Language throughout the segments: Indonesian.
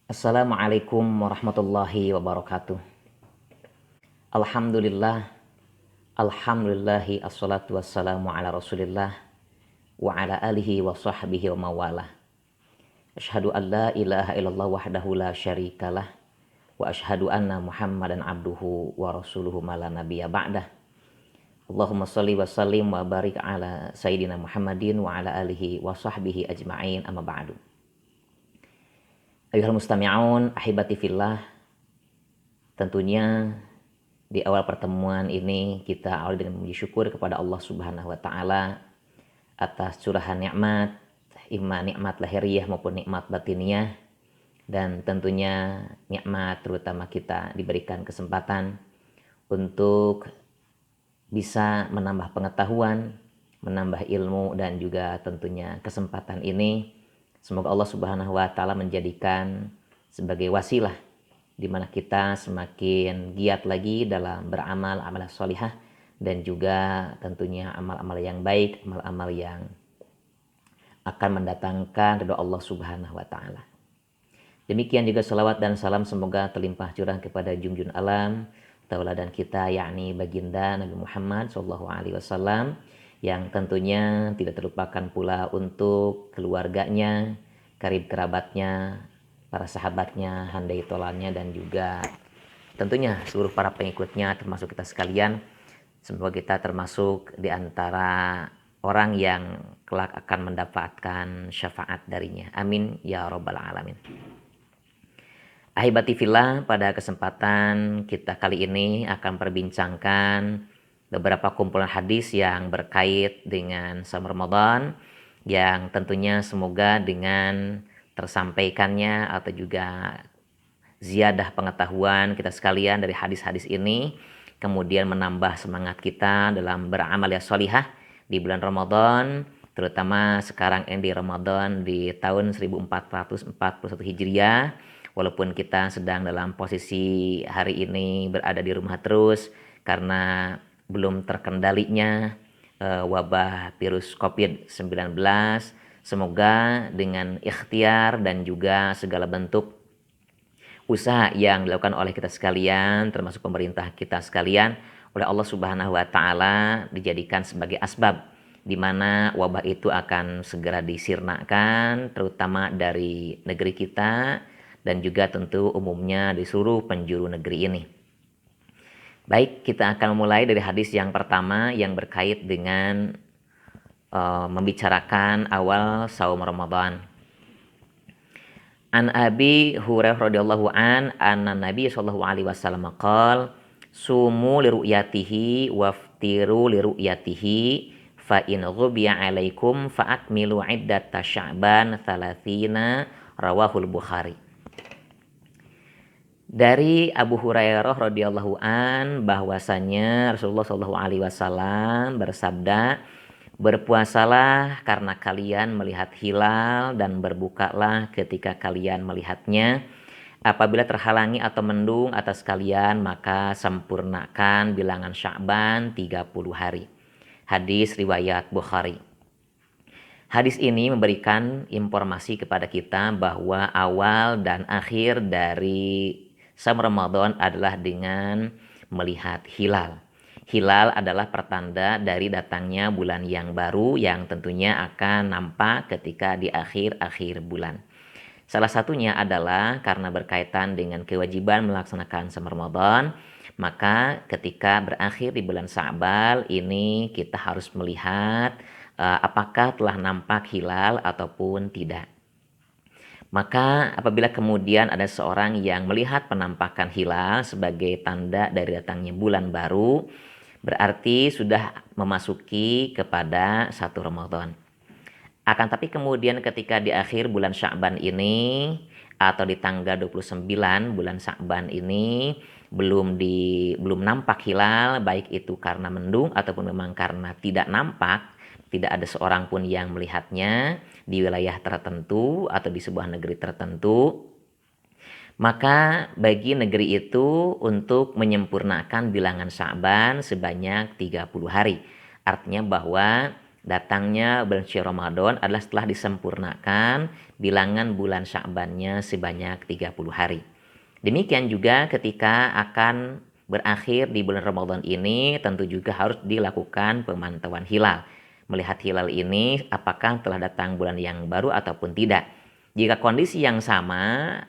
Assalamualaikum warahmatullahi wabarakatuh. Alhamdulillah, alhamdulillahi assalatu wassalamu ala rasulillah wa ala alihi wa sahbihi wa mawalah. Asyhadu an la ilaha illallah wahdahu la syarikalah wa asyhadu anna muhammadan abduhu wa rasuluhu ma la nabiyya ba'dah. Allahumma shalli wa sallim wa barik ala sayyidina Muhammadin wa ala alihi wa sahbihi ajma'in, amma ba'du. Ayuhal mustami'un ahibati fillah, tentunya di awal pertemuan ini kita awali dengan memuji syukur kepada Allah Subhanahu wa taala atas curahan nikmat, imma nikmat lahiriah maupun nikmat batiniah, dan tentunya nikmat terutama kita diberikan kesempatan untuk bisa menambah pengetahuan, menambah ilmu, dan juga tentunya kesempatan ini semoga Allah Subhanahu wa taala menjadikan sebagai wasilah di mana kita semakin giat lagi dalam beramal amalan sholihah, dan juga tentunya amal-amal yang baik, amal-amal yang akan mendatangkan ridha Allah Subhanahu wa taala. Demikian juga salawat dan salam semoga terlimpah curah kepada junjun alam tauladan kita, yakni baginda Nabi Muhammad sallallahu alaihi wasallam, yang tentunya tidak terlupakan pula untuk keluarganya, karib kerabatnya, para sahabatnya, handai tolannya, dan juga tentunya seluruh para pengikutnya termasuk kita sekalian. Semoga kita termasuk di antara orang yang kelak akan mendapatkan syafaat darinya. Amin ya rabbal alamin. Ahibati fillah, pada kesempatan kita kali ini akan perbincangkan beberapa kumpulan hadis yang berkait dengan saum Ramadan, yang tentunya semoga dengan tersampaikannya atau juga ziyadah pengetahuan kita sekalian dari hadis-hadis ini kemudian menambah semangat kita dalam beramal ya sholihah di bulan Ramadan, terutama sekarang ini di Ramadan di tahun 1441 Hijriah. Walaupun kita sedang dalam posisi hari ini berada di rumah terus karena belum terkendalinya wabah virus COVID-19, semoga dengan ikhtiar dan juga segala bentuk usaha yang dilakukan oleh kita sekalian, termasuk pemerintah kita sekalian, oleh Allah Subhanahu wa taala dijadikan sebagai asbab di mana wabah itu akan segera disirnakan, terutama dari negeri kita dan juga tentu umumnya di seluruh penjuru negeri ini. Baik, kita akan mulai dari hadis yang pertama yang berkait dengan membicarakan awal saum Ramadan. An Abi Hurairah radhiyallahu anna Nabi sallallahu alaihi wasallam qala sumu li ru'yatihi waftiru li ru'yatihi fa in ghubiya alaikum fa akmilu iddata sya'ban 30, rawahul Bukhari. Dari Abu Hurairah radhiyallahu bahwasanya Rasulullah sallallahu alaihi wasallam bersabda, berpuasalah karena kalian melihat hilal dan berbukalah ketika kalian melihatnya. Apabila terhalangi atau mendung atas kalian, maka sempurnakan bilangan Sya'ban 30 hari. Hadis riwayat Bukhari. Hadis ini memberikan informasi kepada kita bahwa awal dan akhir dari saum Ramadan adalah dengan melihat hilal. Hilal adalah pertanda dari datangnya bulan yang baru yang tentunya akan nampak ketika di akhir-akhir bulan. Salah satunya adalah karena berkaitan dengan kewajiban melaksanakan saum Ramadan, maka ketika berakhir di bulan Sya'ban ini kita harus melihat apakah telah nampak hilal ataupun tidak. Maka apabila kemudian ada seorang yang melihat penampakan hilal sebagai tanda dari datangnya bulan baru, berarti sudah memasuki kepada 1 Ramadan. Akan tapi kemudian ketika di akhir bulan Sya'ban ini atau di tanggal 29 bulan Sya'ban ini belum nampak hilal, baik itu karena mendung ataupun memang karena tidak nampak, tidak ada seorang pun yang melihatnya di wilayah tertentu atau di sebuah negeri tertentu, maka bagi negeri itu untuk menyempurnakan bilangan Sya'ban sebanyak 30 hari. Artinya bahwa Datangnya bulan suci Ramadan adalah setelah disempurnakan bilangan bulan Sya'bannya sebanyak 30 hari. Demikian juga ketika akan berakhir di bulan Ramadan ini tentu juga harus dilakukan pemantauan hilal. Melihat hilal ini apakah telah datang bulan yang baru ataupun tidak. Jika kondisi yang sama,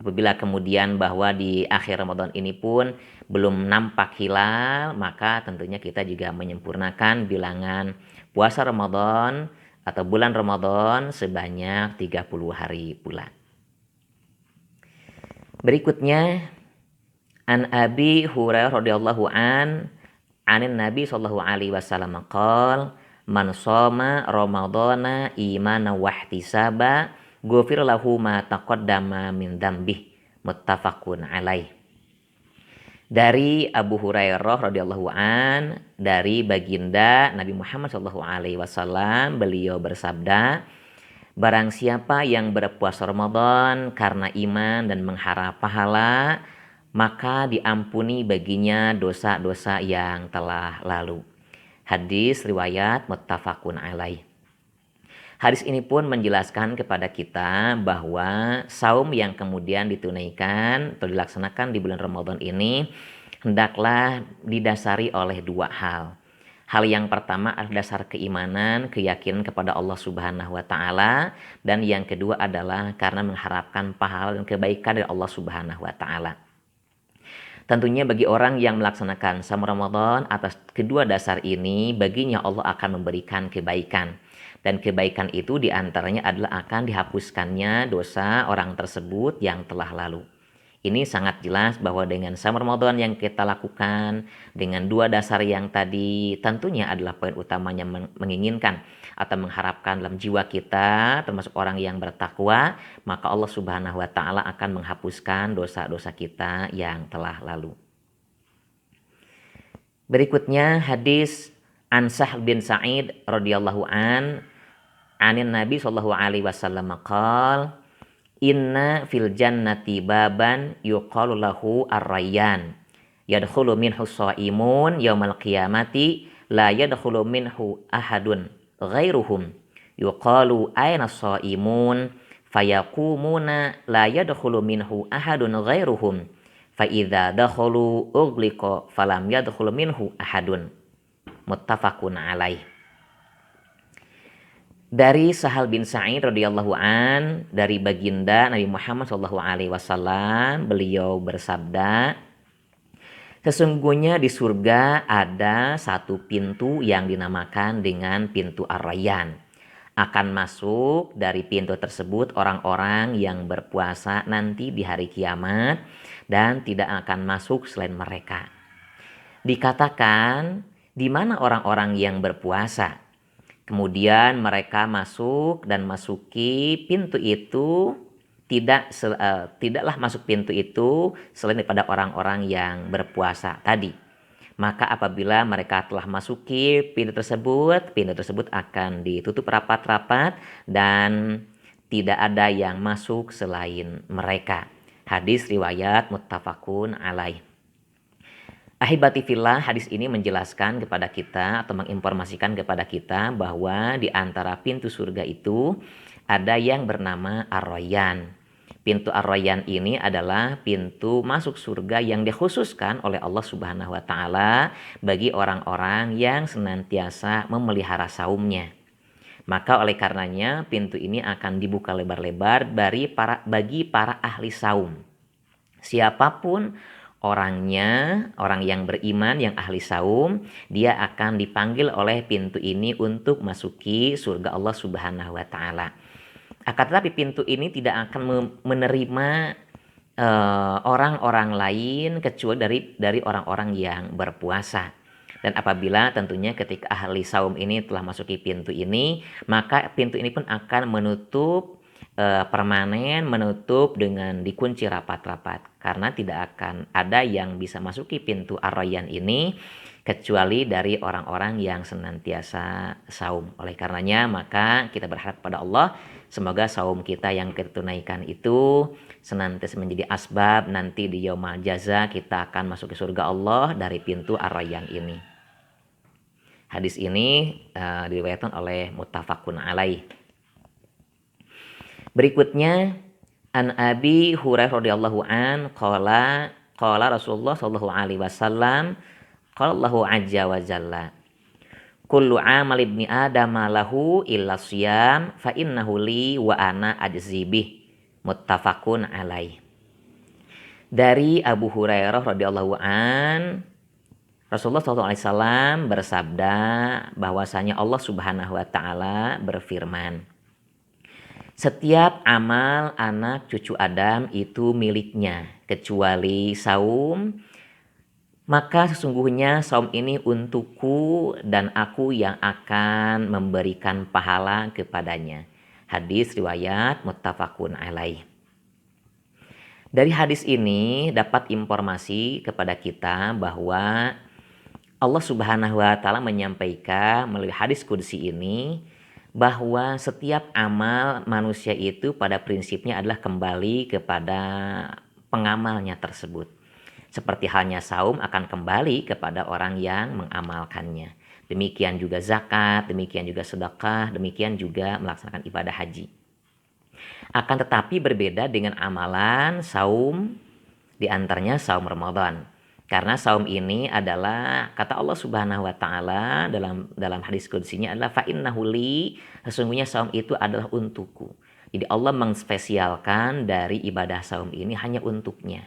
apabila kemudian bahwa di akhir Ramadan ini pun belum nampak hilal, maka tentunya kita juga menyempurnakan bilangan puasa Ramadan atau bulan Ramadan sebanyak 30 hari pula. Berikutnya, an Abi Hurairah radhiyallahu anin Nabi sallallahu alaihi wasallam qol man shoma ramadhana imanan wa ihtisaba ghufir lahu ma taqaddama min dzambih, muttafaqun alaih. Dari Abu Hurairah radhiyallahu dari baginda Nabi Muhammad sallallahu alaihi wasallam, beliau bersabda, barang siapa yang berpuasa Ramadan karena iman dan mengharap pahala, maka diampuni baginya dosa-dosa yang telah lalu. Hadis riwayat muttafaqun alaih. Hadis ini pun menjelaskan kepada kita bahwa saum yang kemudian ditunaikan atau dilaksanakan di bulan Ramadan ini hendaklah didasari oleh dua hal. Hal yang pertama adalah dasar keimanan, keyakinan kepada Allah Subhanahu wa taala, dan yang kedua adalah karena mengharapkan pahala dan kebaikan dari Allah Subhanahu wa taala. Tentunya bagi orang yang melaksanakan saum Ramadan atas kedua dasar ini, baginya Allah akan memberikan kebaikan. Dan kebaikan itu diantaranya adalah akan dihapuskannya dosa orang tersebut yang telah lalu. Ini sangat jelas bahwa dengan saum Ramadan yang kita lakukan dengan dua dasar yang tadi, tentunya adalah poin utamanya menginginkan atau mengharapkan dalam jiwa kita termasuk orang yang bertakwa, maka Allah Subhanahu wa taala akan menghapuskan dosa-dosa kita yang telah lalu. Berikutnya hadis an Sahl bin Sa'id radhiyallahu anin Nabi sallallahu alaihi wasallam qol inna fil jannati baban yuqalu lahu ar-rayyan yadkhulu minhu shaimun yaumal qiyamati la yadkhulu minhu ahadun ghairuhum yuqalu ayna shaimun fayaqumuna la yadkhulu minhu ahadun ghairuhum fa idza dakhalu ughliqa falam yadkhulu minhu ahadun, muttafaqun alaih. Dari Sahal bin Sa'id radhiyallahu dari baginda Nabi Muhammad sallallahu alaihi wasallam, beliau bersabda, sesungguhnya di surga ada satu pintu yang dinamakan dengan pintu Ar-Rayyan. Akan masuk dari pintu tersebut orang-orang yang berpuasa nanti di hari kiamat dan tidak akan masuk selain mereka. Dikatakan, di mana orang-orang yang berpuasa? Kemudian mereka masuk dan masuki pintu itu, tidaklah masuk pintu itu selain daripada orang-orang yang berpuasa tadi. Maka apabila mereka telah masuki pintu tersebut akan ditutup rapat-rapat dan tidak ada yang masuk selain mereka. Hadis riwayat muttafaqun alaih. Ahibati fillah, hadis ini menjelaskan kepada kita atau menginformasikan kepada kita bahwa di antara pintu surga itu ada yang bernama Ar-Rayyan. Pintu Ar-Rayyan ini adalah pintu masuk surga yang dikhususkan oleh Allah Subhanahu wa taala bagi orang-orang yang senantiasa memelihara saumnya. Maka oleh karenanya pintu ini akan dibuka lebar-lebar bagi para ahli saum. Siapapun orangnya, orang yang beriman, yang ahli saum, dia akan dipanggil oleh pintu ini untuk masuki surga Allah Subhanahu wa taala. Akan tetapi pintu ini tidak akan menerima orang-orang lain kecuali dari orang-orang yang berpuasa. Dan apabila tentunya ketika ahli saum ini telah masuki pintu ini, maka pintu ini pun akan menutup permanen, menutup dengan dikunci rapat-rapat, karena tidak akan ada yang bisa masuki pintu Ar-Rayyan ini kecuali dari orang-orang yang senantiasa saum. Oleh karenanya maka kita berharap pada Allah, semoga saum kita yang kita tunaikan itu senantiasa menjadi asbab nanti di yaumul jaza kita akan masuk ke surga Allah dari pintu Ar-Rayyan ini. Hadis ini diriwayatkan oleh muttafaqun alaih. Berikutnya an Abi Hurairah radhiyallahu an qala Rasulullah sallallahu alaihi wasallam qala Allahu azza wa jalla kullu amal ibni adam lahu illa siyam fa innahu li wa ana ajzi bih muttafaqun alaih. Dari Abu Hurairah radhiyallahu an, Rasulullah SAW bersabda bahwasanya Allah Subhanahu wa taala berfirman, setiap amal anak cucu Adam itu miliknya kecuali saum, maka sesungguhnya saum ini untukku dan aku yang akan memberikan pahala kepadanya. Hadis riwayat muttafaqun alaih. Dari hadis ini dapat informasi kepada kita bahwa Allah Subhanahu wa taala menyampaikan melalui hadis qudsi ini bahwa setiap amal manusia itu pada prinsipnya adalah kembali kepada pengamalnya tersebut. Seperti halnya saum akan kembali kepada orang yang mengamalkannya. Demikian juga zakat, demikian juga sedekah, demikian juga melaksanakan ibadah haji. Akan tetapi berbeda dengan amalan saum, di antaranya saum Ramadan. Karena saum ini adalah kata Allah Subhanahu wa taala dalam hadis qudsinya adalah fa innahu li, sesungguhnya saum itu adalah untukku. Jadi Allah mengspesialkan dari ibadah saum ini hanya untuknya.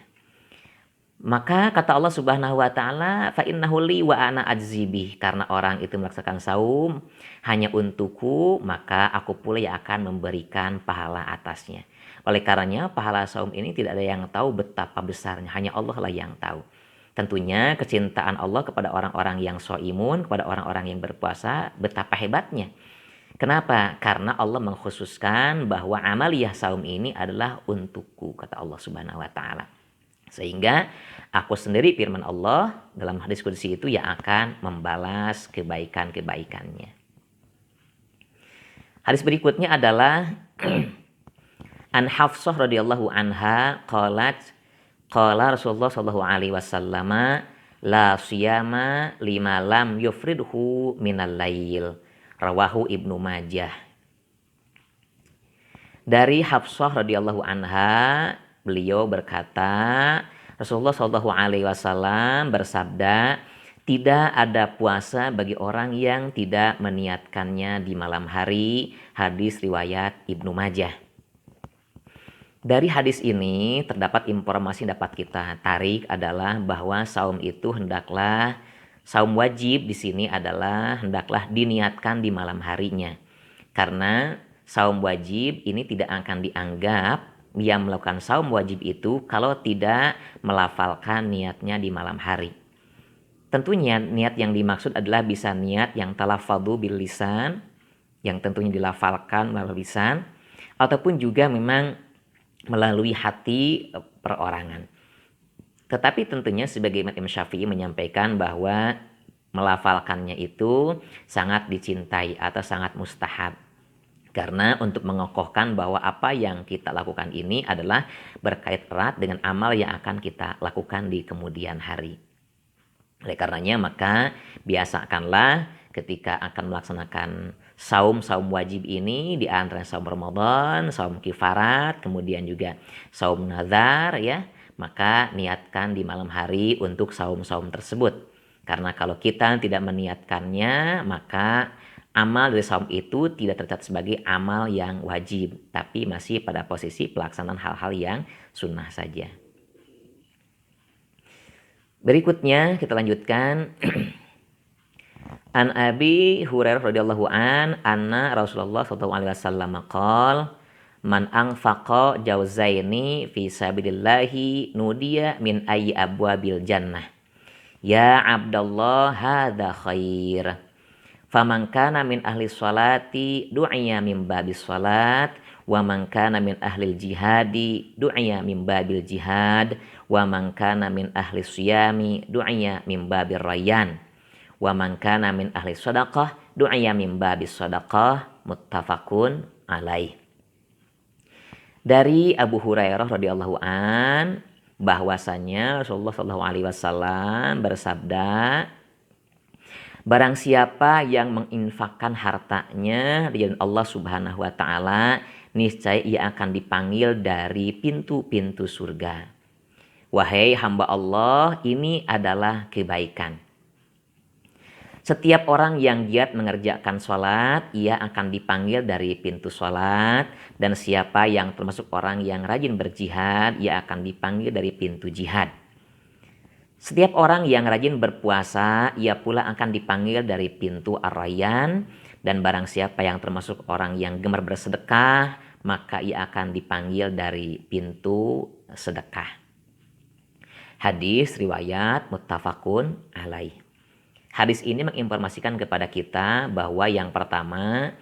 Maka kata Allah Subhanahu wa taala fa innahu li wa ana ajzibih, karena orang itu melaksanakan saum hanya untukku, maka aku pula yang akan memberikan pahala atasnya. Oleh karenanya pahala saum ini tidak ada yang tahu betapa besarnya, hanya Allah lah yang tahu. Tentunya kecintaan Allah kepada orang-orang yang shaimun, kepada orang-orang yang berpuasa betapa hebatnya. Kenapa? Karena Allah mengkhususkan bahwa amaliyah saum ini adalah untukku, kata Allah Subhanahu wa taala. Sehingga aku sendiri firman Allah dalam hadis qudsi itu yang akan membalas kebaikan-kebaikannya. Hadis berikutnya adalah An Hafsah radhiyallahu anha qalat qala Rasulullah sallallahu alaihi wasallam la siyama lima lam yufridhu minal lail. Rawahu Ibnu Majah. Dari Hafsah radhiyallahu anha, beliau berkata, Rasulullah sallallahu alaihi wasallam bersabda, tidak ada puasa bagi orang yang tidak meniatkannya di malam hari. Hadis riwayat Ibnu Majah. Dari hadis ini terdapat informasi yang dapat kita tarik adalah bahwa saum itu saum wajib di sini hendaklah diniatkan di malam harinya. Karena saum wajib ini tidak akan dianggap dia melakukan saum wajib itu kalau tidak melafalkan niatnya di malam hari. Tentunya niat yang dimaksud adalah bisa niat yang talafadhu bil lisan, yang tentunya dilafalkan melalui lisan, ataupun juga memang melalui hati perorangan. Tetapi tentunya sebagai Imam Syafi'i menyampaikan bahwa melafalkannya itu sangat dicintai atau sangat mustahab. Karena untuk mengokohkan bahwa apa yang kita lakukan ini adalah berkait erat dengan amal yang akan kita lakukan di kemudian hari. Oleh karenanya maka biasakanlah ketika akan melaksanakan saum wajib ini, di antara saum Ramadan, saum kifarat, kemudian juga saum nazar ya, maka niatkan di malam hari untuk saum-saum tersebut. Karena kalau kita tidak meniatkannya, maka amal dari saum itu tidak tercatat sebagai amal yang wajib, tapi masih pada posisi pelaksanaan hal-hal yang sunnah saja. Berikutnya kita lanjutkan. An Abi Hurairah radhiyallahu an anna Rasulullah sallallahu alaihi wasallam qol man anfaqa jauzaini fi sabilillahi nudiya min ayyi abwabil jannah ya Abdullah hadza khair faman kana min ahli sholati du'iya min babis sholat wa man kana min ahli jihadi du'iya min babil jihad wa man kana min ahli siyami du'iya min babir rayyan wa man kana min ahli shadaqah du'iya min babis shadaqah muttafaqun alaih. Dari Abu Hurairah radhiyallahu an bahwasanya Rasulullah sallallahu alaihi wasallam bersabda, Barang siapa yang menginfakkan hartanya di jalan Allah Subhanahu wa taala, niscaya ia akan dipanggil dari pintu-pintu surga. Wahai hamba Allah, ini adalah kebaikan. Setiap orang yang giat mengerjakan sholat, ia akan dipanggil dari pintu sholat. Dan siapa yang termasuk orang yang rajin berjihad, ia akan dipanggil dari pintu jihad. Setiap orang yang rajin berpuasa, ia pula akan dipanggil dari pintu Ar-Rayyan. Dan barang siapa yang termasuk orang yang gemar bersedekah, maka ia akan dipanggil dari pintu sedekah. Hadis riwayat muttafaqun alaih. Hadis ini menginformasikan kepada kita bahwa yang pertama,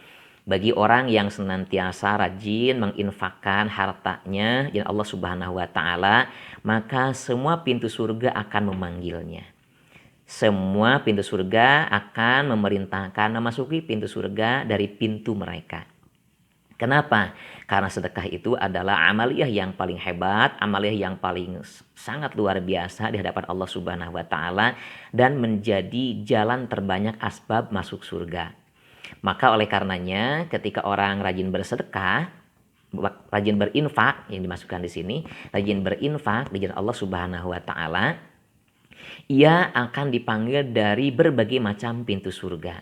bagi orang yang senantiasa rajin menginfakkan hartanya dan Allah Subhanahu wa taala, maka semua pintu surga akan memanggilnya. Semua pintu surga akan memerintahkan memasuki pintu surga dari pintu mereka. Kenapa? Karena sedekah itu adalah amaliyah yang paling hebat, amaliyah yang paling sangat luar biasa di hadapan Allah Subhanahu wa taala dan menjadi jalan terbanyak asbab masuk surga. Maka oleh karenanya ketika orang rajin bersedekah, rajin berinfak yang dimasukkan di sini, rajin berinfak di jalan Allah Subhanahu wa taala, ia akan dipanggil dari berbagai macam pintu surga.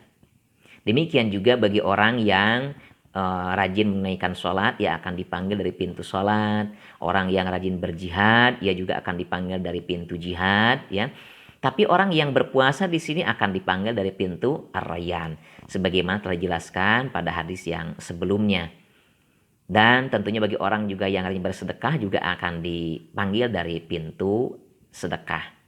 Demikian juga bagi orang yang rajin menunaikan sholat, ia akan dipanggil dari pintu sholat. Orang yang rajin berjihad, ia juga akan dipanggil dari pintu jihad, ya. Tapi orang yang berpuasa di sini akan dipanggil dari pintu Ar-Rayyan, sebagaimana telah dijelaskan pada hadis yang sebelumnya. Dan tentunya bagi orang juga yang rajin bersedekah juga akan dipanggil dari pintu sedekah.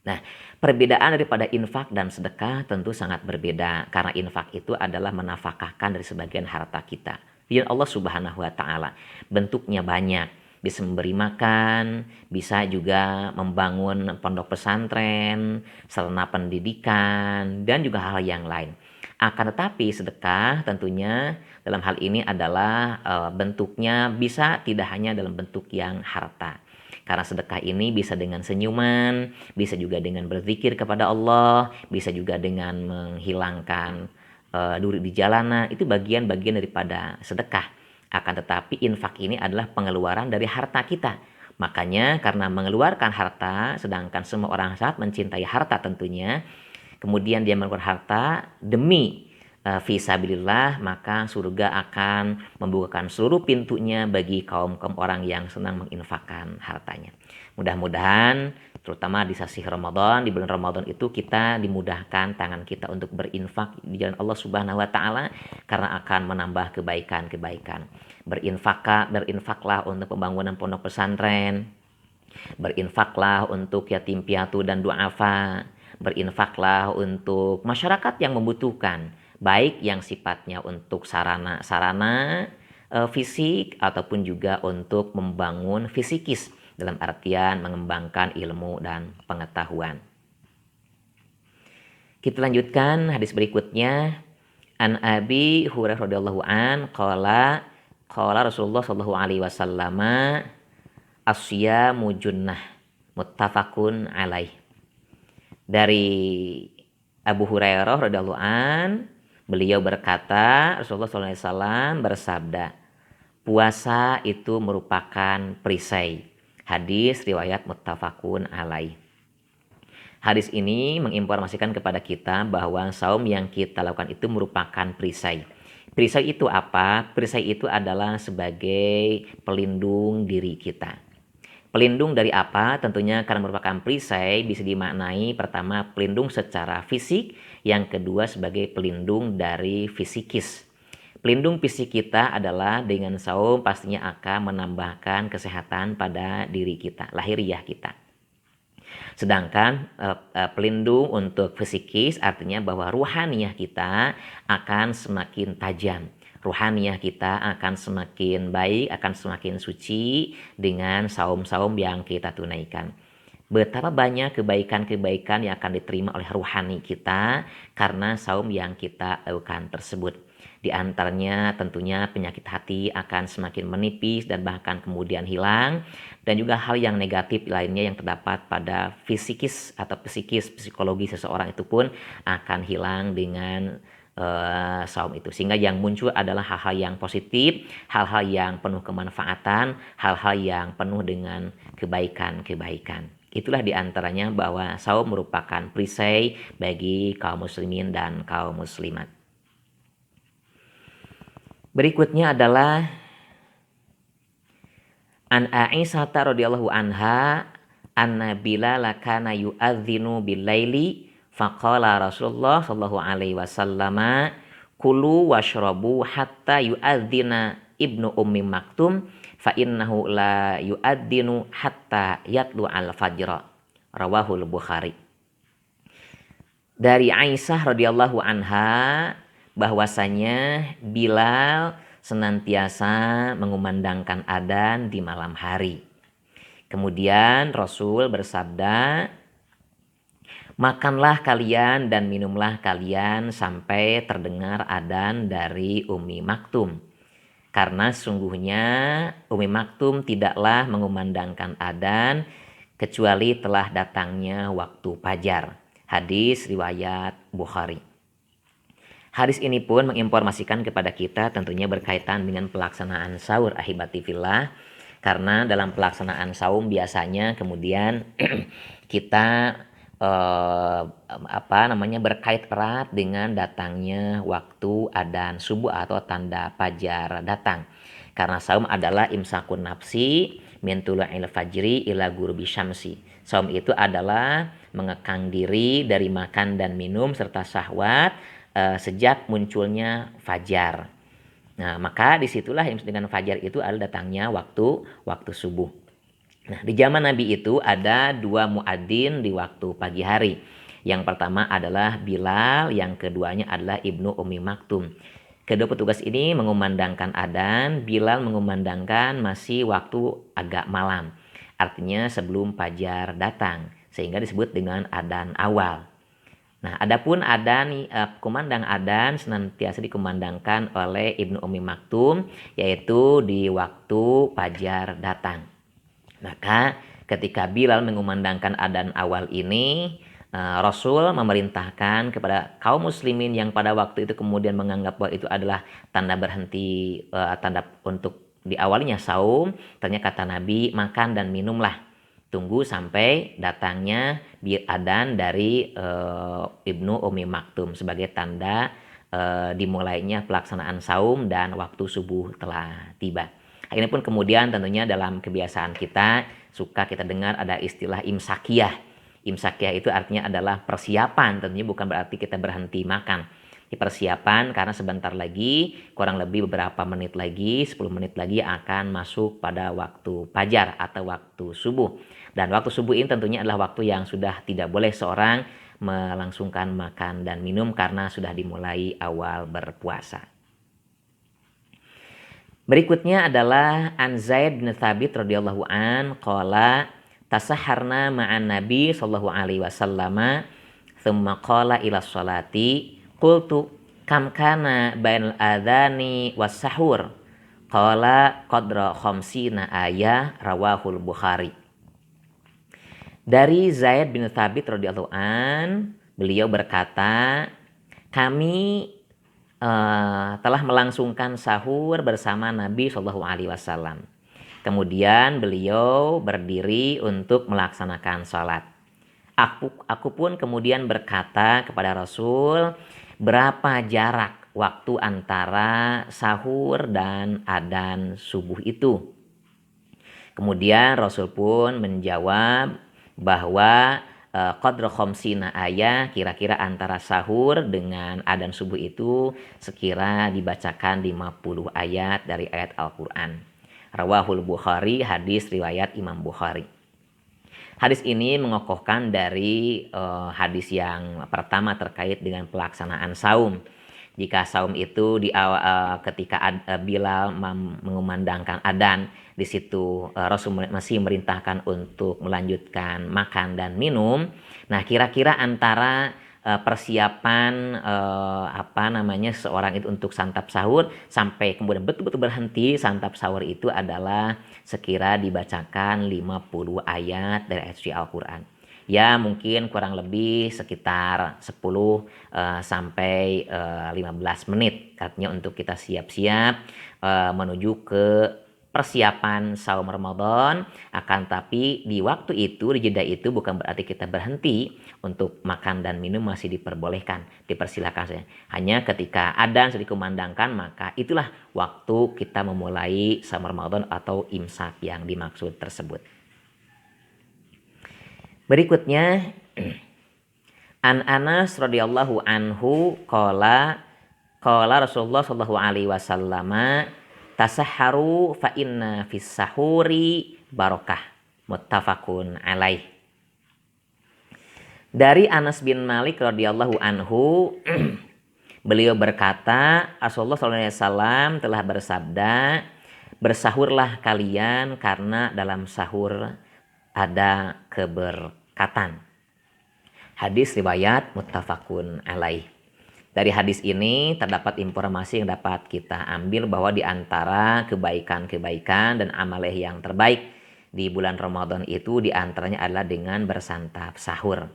Nah, perbedaan daripada infak dan sedekah tentu sangat berbeda. Karena infak itu adalah menafkahkan dari sebagian harta kita. Di Allah Subhanahu wa taala. Bentuknya banyak. Bisa memberi makan, bisa juga membangun pondok pesantren, sarana pendidikan, dan juga hal yang lain. Akan tetapi sedekah tentunya dalam hal ini adalah bentuknya bisa tidak hanya dalam bentuk yang harta. Karena sedekah ini bisa dengan senyuman, bisa juga dengan berzikir kepada Allah, bisa juga dengan menghilangkan duri di jalanan. Itu bagian-bagian daripada sedekah. Akan tetapi infak ini adalah pengeluaran dari harta kita. Makanya karena mengeluarkan harta, sedangkan semua orang sangat mencintai harta tentunya, kemudian dia mengeluarkan harta demi fisabilillah, maka surga akan membukakan seluruh pintunya bagi kaum-kaum orang yang senang menginfakkan hartanya. Mudah-mudahan terutama di sasi Ramadan, di bulan Ramadan itu kita dimudahkan tangan kita untuk berinfak di jalan Allah Subhanahu wa taala karena akan menambah kebaikan-kebaikan. Berinfaklah untuk pembangunan pondok pesantren, berinfaklah untuk yatim piatu dan duafa, berinfaklah untuk masyarakat yang membutuhkan, baik yang sifatnya untuk sarana fisik ataupun juga untuk membangun fisikis dalam artian mengembangkan ilmu dan pengetahuan. Kita lanjutkan hadis berikutnya. An Abi Hurairah radhiyallahu an qala Rasulullah sallallahu alaihi wasallam asyamu junnah muttafaqun alaih. Dari Abu Hurairah radhiyallahu an, beliau berkata, Rasulullah SAW bersabda, puasa itu merupakan perisai. Hadis riwayat muttafaqun alaih. Hadis ini menginformasikan kepada kita bahwa saum yang kita lakukan itu merupakan perisai. Perisai itu apa? Perisai itu adalah sebagai pelindung diri kita. Pelindung dari apa? Tentunya karena merupakan perisai bisa dimaknai pertama pelindung secara fisik, yang kedua sebagai pelindung dari fisikis. Pelindung fisik kita adalah dengan saum pastinya akan menambahkan kesehatan pada diri kita, lahiriah kita. Sedangkan pelindung untuk fisikis artinya bahwa ruhaniyah kita akan semakin tajam. Ruhaniyah kita akan semakin baik, akan semakin suci dengan saum-saum yang kita tunaikan. Betapa banyak kebaikan-kebaikan yang akan diterima oleh ruhani kita karena saum yang kita lakukan tersebut. Di antaranya tentunya penyakit hati akan semakin menipis dan bahkan kemudian hilang. dan juga hal yang negatif lainnya yang terdapat pada psikis atau psikologi seseorang itu pun akan hilang dengan saum itu. Sehingga yang muncul adalah hal-hal yang positif, hal-hal yang penuh kemanfaatan, hal-hal yang penuh dengan kebaikan-kebaikan. Itulah diantaranya bahwa saum merupakan perisai bagi kaum muslimin dan kaum muslimat. Berikutnya adalah an Aisyah radhiyallahu anha anna Bilal kana yu'adzinu bil-laili faqala Rasulullah sallallahu alaihi wasallam kulu washrabu hatta yu'adzina ibnu ummi maktum fa innahu la yu'adzinu hatta yatlu al-fajr. Rawahul Bukhari. Dari Aisyah radhiyallahu anha bahwasanya Bilal senantiasa mengumandangkan adzan di malam hari. Kemudian Rasul bersabda, makanlah kalian dan minumlah kalian sampai terdengar adzan dari Ummi Maktum. Karena sungguhnya Ummi Maktum tidaklah mengumandangkan adzan kecuali telah datangnya waktu fajar. Hadis riwayat Bukhari. Hadis ini pun menginformasikan kepada kita tentunya berkaitan dengan pelaksanaan sahur ahibati fillah. Karena dalam pelaksanaan saum biasanya kemudian kita berkait erat dengan datangnya waktu adzan subuh atau tanda fajar datang. Karena saum adalah imsakun nafsi min tulu'il fajri ila ghurubi syamsi. Saum itu adalah mengekang diri dari makan dan minum serta syahwat sejak munculnya fajar. Nah, maka disitulah yang dengan fajar itu adalah datangnya waktu subuh. Nah, di zaman Nabi itu ada 2 muadzin di waktu pagi hari. Yang pertama adalah Bilal, yang keduanya adalah Ibnu Ummi Maktum. Kedua petugas ini mengumandangkan adzan, Bilal mengumandangkan masih waktu agak malam. Artinya sebelum fajar datang, sehingga disebut dengan adzan awal. Nah, adapun adzan kumandang adzan senantiasa dikumandangkan oleh Ibnu Ummi Maktum, yaitu di waktu fajar datang. Maka ketika Bilal mengumandangkan adzan awal ini, Rasul memerintahkan kepada kaum muslimin yang pada waktu itu kemudian menganggap bahwa itu adalah tanda berhenti, tanda untuk diawalinya saum. Ternyata kata Nabi, makan dan minumlah. Tunggu sampai datangnya adzan dari Ibnu Ummi Maktum sebagai tanda dimulainya pelaksanaan saum dan waktu subuh telah tiba. Ini pun kemudian tentunya dalam kebiasaan kita suka kita dengar ada istilah imsakiyah. Imsakiyah itu artinya adalah persiapan, tentunya bukan berarti kita berhenti makan. Di persiapan karena sebentar lagi, kurang lebih beberapa menit lagi, 10 menit lagi akan masuk pada waktu fajar atau waktu subuh. Dan waktu subuh ini tentunya adalah waktu yang sudah tidak boleh seorang melangsungkan makan dan minum karena sudah dimulai awal berpuasa. Berikutnya adalah an Zaid bin Thabit radhiyallahu an qala tasaharna ma'an Nabi sallallahu alaihi wasallam thumma qala ila sholati qultu kam kana bainal adzani was sahur qala qadra khamsina ayah. Rawahul Bukhari. Dari Zaid bin Thabit radhiyallahu an, beliau berkata, kami telah melangsungkan sahur bersama Nabi Shallallahu Alaihi Wasallam. Kemudian beliau berdiri untuk melaksanakan sholat. Aku pun kemudian berkata kepada Rasul, berapa jarak waktu antara sahur dan adzan subuh itu? Kemudian Rasul pun menjawab bahwa qadra khamsina ayah, kira-kira antara sahur dengan adzan subuh itu sekira dibacakan 50 ayat dari ayat Al-Quran. Rawahul Bukhari, hadis riwayat Imam Bukhari. Hadis ini mengokohkan dari hadis yang pertama terkait dengan pelaksanaan saum. Jika saum itu ketika Bilal mengumandangkan adzan, di situ Rasul masih memerintahkan untuk melanjutkan makan dan minum. Nah, kira-kira antara persiapan seorang itu untuk santap sahur sampai kemudian betul-betul berhenti santap sahur itu adalah sekira dibacakan 50 ayat dari ayat suci Al-Qur'an. Ya mungkin kurang lebih sekitar 10 sampai 15 menit artinya untuk kita siap-siap menuju ke persiapan saum Ramadan. Akan tapi di waktu itu, di jeda itu bukan berarti kita berhenti untuk makan dan minum, masih diperbolehkan, dipersilakan saja. Hanya ketika adzan sudah dikumandangkan maka itulah waktu kita memulai saum Ramadan atau imsak yang dimaksud tersebut. Berikutnya An Anas radhiyallahu anhu qala Rasulullah sallallahu alaihi wasallam tasahharu fa inna fis sahuri barokah, muttafaqun alaih. Dari Anas bin Malik radhiyallahu anhu beliau berkata, Rasulullah sallallahu alaihi wasallam telah bersabda, bersahurlah kalian karena dalam sahur ada keberkatan. Hadis riwayat muttafaqun alaih. Dari hadis ini terdapat informasi yang dapat kita ambil bahwa di antara kebaikan-kebaikan dan amaleh yang terbaik di bulan Ramadan itu di antaranya adalah dengan bersantap sahur.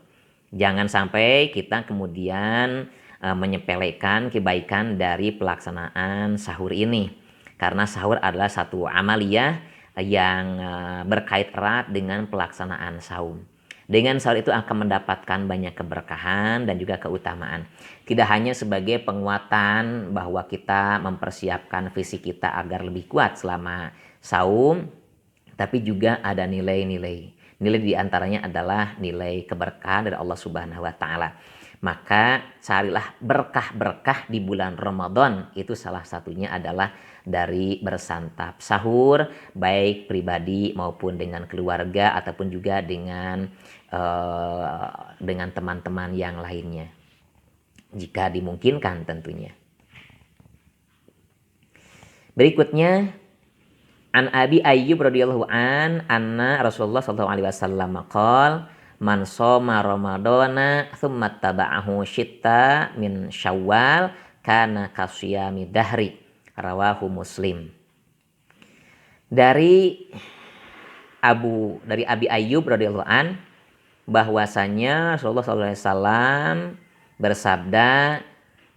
Jangan sampai kita kemudian menyepelekan kebaikan dari pelaksanaan sahur ini. Karena sahur adalah satu amaliyah yang berkait erat dengan pelaksanaan saum. Dengan sahur itu akan mendapatkan banyak keberkahan dan juga keutamaan. Tidak hanya sebagai penguatan bahwa kita mempersiapkan fisik kita agar lebih kuat selama saum, tapi juga ada nilai-nilai. Nilai diantaranya adalah nilai keberkahan dari Allah Subhanahu wa Ta'ala. Maka carilah berkah-berkah di bulan Ramadan. Itu salah satunya adalah dari bersantap sahur, baik pribadi maupun dengan keluarga ataupun juga dengan teman-teman yang lainnya, jika dimungkinkan tentunya. Berikutnya An Abi Ayyub radhiyallahu anna Rasulullah sallallahu alaihi wasallam qol man shoma ramadana thumma taba'ahu syitta min syawal kana kasiyami dahri, rawahu Muslim. Dari Abi Ayyub radhiyallahu an bahwasanya Rasulullah SAW bersabda,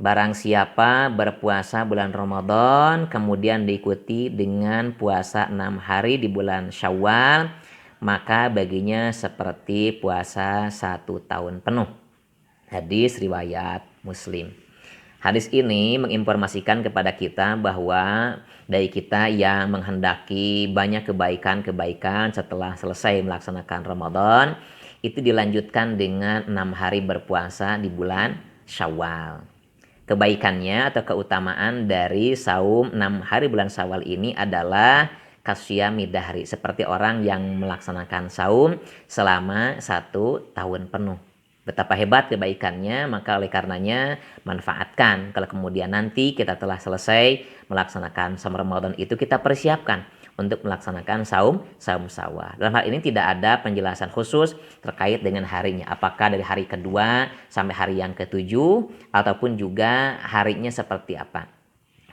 barang siapa berpuasa bulan Ramadan kemudian diikuti dengan puasa 6 hari di bulan Syawal, maka baginya seperti puasa 1 tahun penuh. Hadis riwayat Muslim. Hadis ini menginformasikan kepada kita bahwa dari kita yang menghendaki banyak kebaikan-kebaikan setelah selesai melaksanakan Ramadan, itu dilanjutkan dengan 6 hari berpuasa di bulan Syawal. Kebaikannya atau keutamaan dari saum 6 hari bulan Syawal ini adalah kasyami dahri, seperti orang yang melaksanakan saum selama 1 tahun penuh. Betapa hebat kebaikannya, maka oleh karenanya manfaatkan. Kalau kemudian nanti kita telah selesai melaksanakan saum Ramadan itu, kita persiapkan untuk melaksanakan saum Syawal. Dalam hal ini tidak ada penjelasan khusus terkait dengan harinya. Apakah dari hari kedua sampai hari yang ke-7 ataupun juga harinya seperti apa.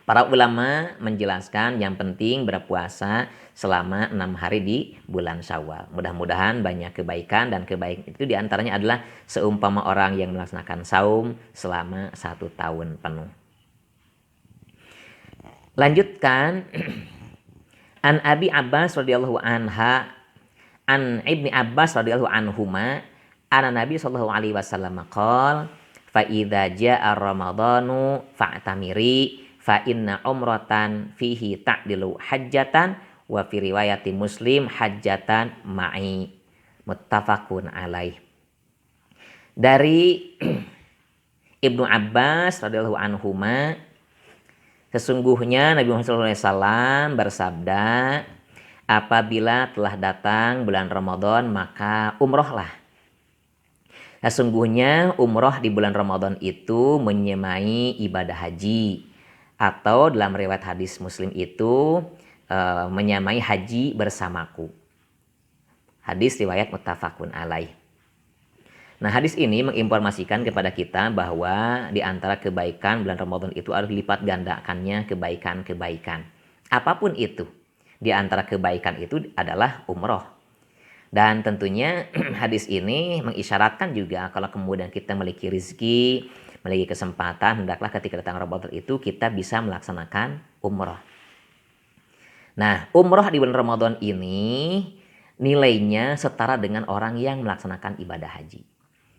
Para ulama menjelaskan yang penting berpuasa selama 6 hari di bulan Syawal. Mudah-mudahan banyak kebaikan, dan kebaikan itu diantaranya adalah seumpama orang yang melaksanakan saum selama 1 tahun penuh. Lanjutkan. An Abi Abbas radhiyallahu anha an Ibni Abbas radhiyallahu anhuma anna Nabi sallallahu alaihi wasallam qol fa idza jaa ramadhanu fa'tamiri fa inna umratan fihi ta'dilu hajjatan wa fi riwayati Muslim hajjatan ma'i, muttafaqun alaih. Dari Ibnu Abbas radhiyallahu anhuma, sesungguhnya Nabi Muhammad SAW bersabda, apabila telah datang bulan Ramadan maka umrohlah. Sesungguhnya umroh di bulan Ramadan itu menyemai ibadah haji, atau dalam riwayat hadis Muslim itu menyamai haji bersamaku. Hadis riwayat muttafaqun alaih. Nah, hadis ini menginformasikan kepada kita bahwa di antara kebaikan bulan Ramadan itu harus dilipat gandakannya kebaikan-kebaikan. Apapun itu. Di antara kebaikan itu adalah umroh. Dan tentunya hadis ini mengisyaratkan juga kalau kemudian kita memiliki rezeki, memiliki kesempatan, hendaklah ketika datang Ramadan itu kita bisa melaksanakan umroh. Nah, umroh di bulan Ramadan ini nilainya setara dengan orang yang melaksanakan ibadah haji.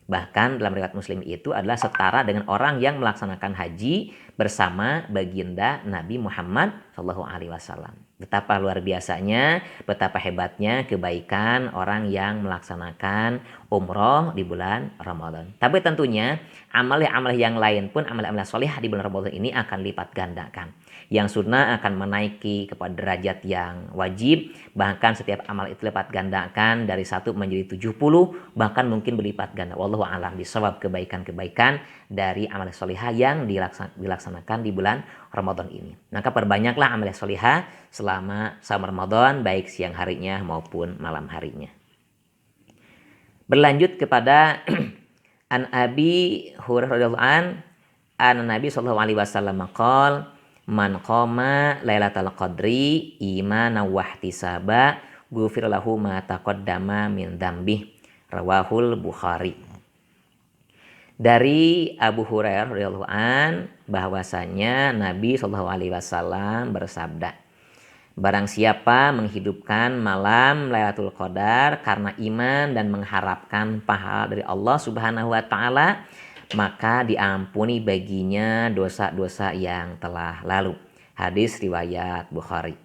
Bahkan dalam riwayat Muslim itu adalah setara dengan orang yang melaksanakan haji bersama baginda Nabi Muhammad SAW. Betapa luar biasanya, betapa hebatnya kebaikan orang yang melaksanakan umroh di bulan Ramadan. Tapi tentunya amal-amal yang lain pun, amal-amal soleh di bulan Ramadan ini akan lipat gandakan. Yang sunnah akan menaiki kepada derajat yang wajib, bahkan setiap amal itu lipat gandakan dari 1 menjadi 70, bahkan mungkin berlipat ganda. Wallahu a'lam bishawab, kebaikan-kebaikan dari amal solihah yang dilaksanakan di bulan Ramadan ini. Maka perbanyaklah amal solihah selama Ramadan, baik siang harinya maupun malam harinya. Berlanjut kepada an Abi Hurairah radhiyallahu an Nabi sallallahu alaihi wasallam qol man qama lailatal qadri imanan wa ihtisaba ghufir lahu ma taqaddama min dzambih, rawahul Bukhari. Dari Abu Hurairah radhiyallahu an bahwasanya Nabi sallallahu alaihi wasallam bersabda, barang siapa menghidupkan malam Lailatul Qadar karena iman dan mengharapkan pahala dari Allah Subhanahu wa taala, maka diampuni baginya dosa-dosa yang telah lalu. Hadis riwayat Bukhari.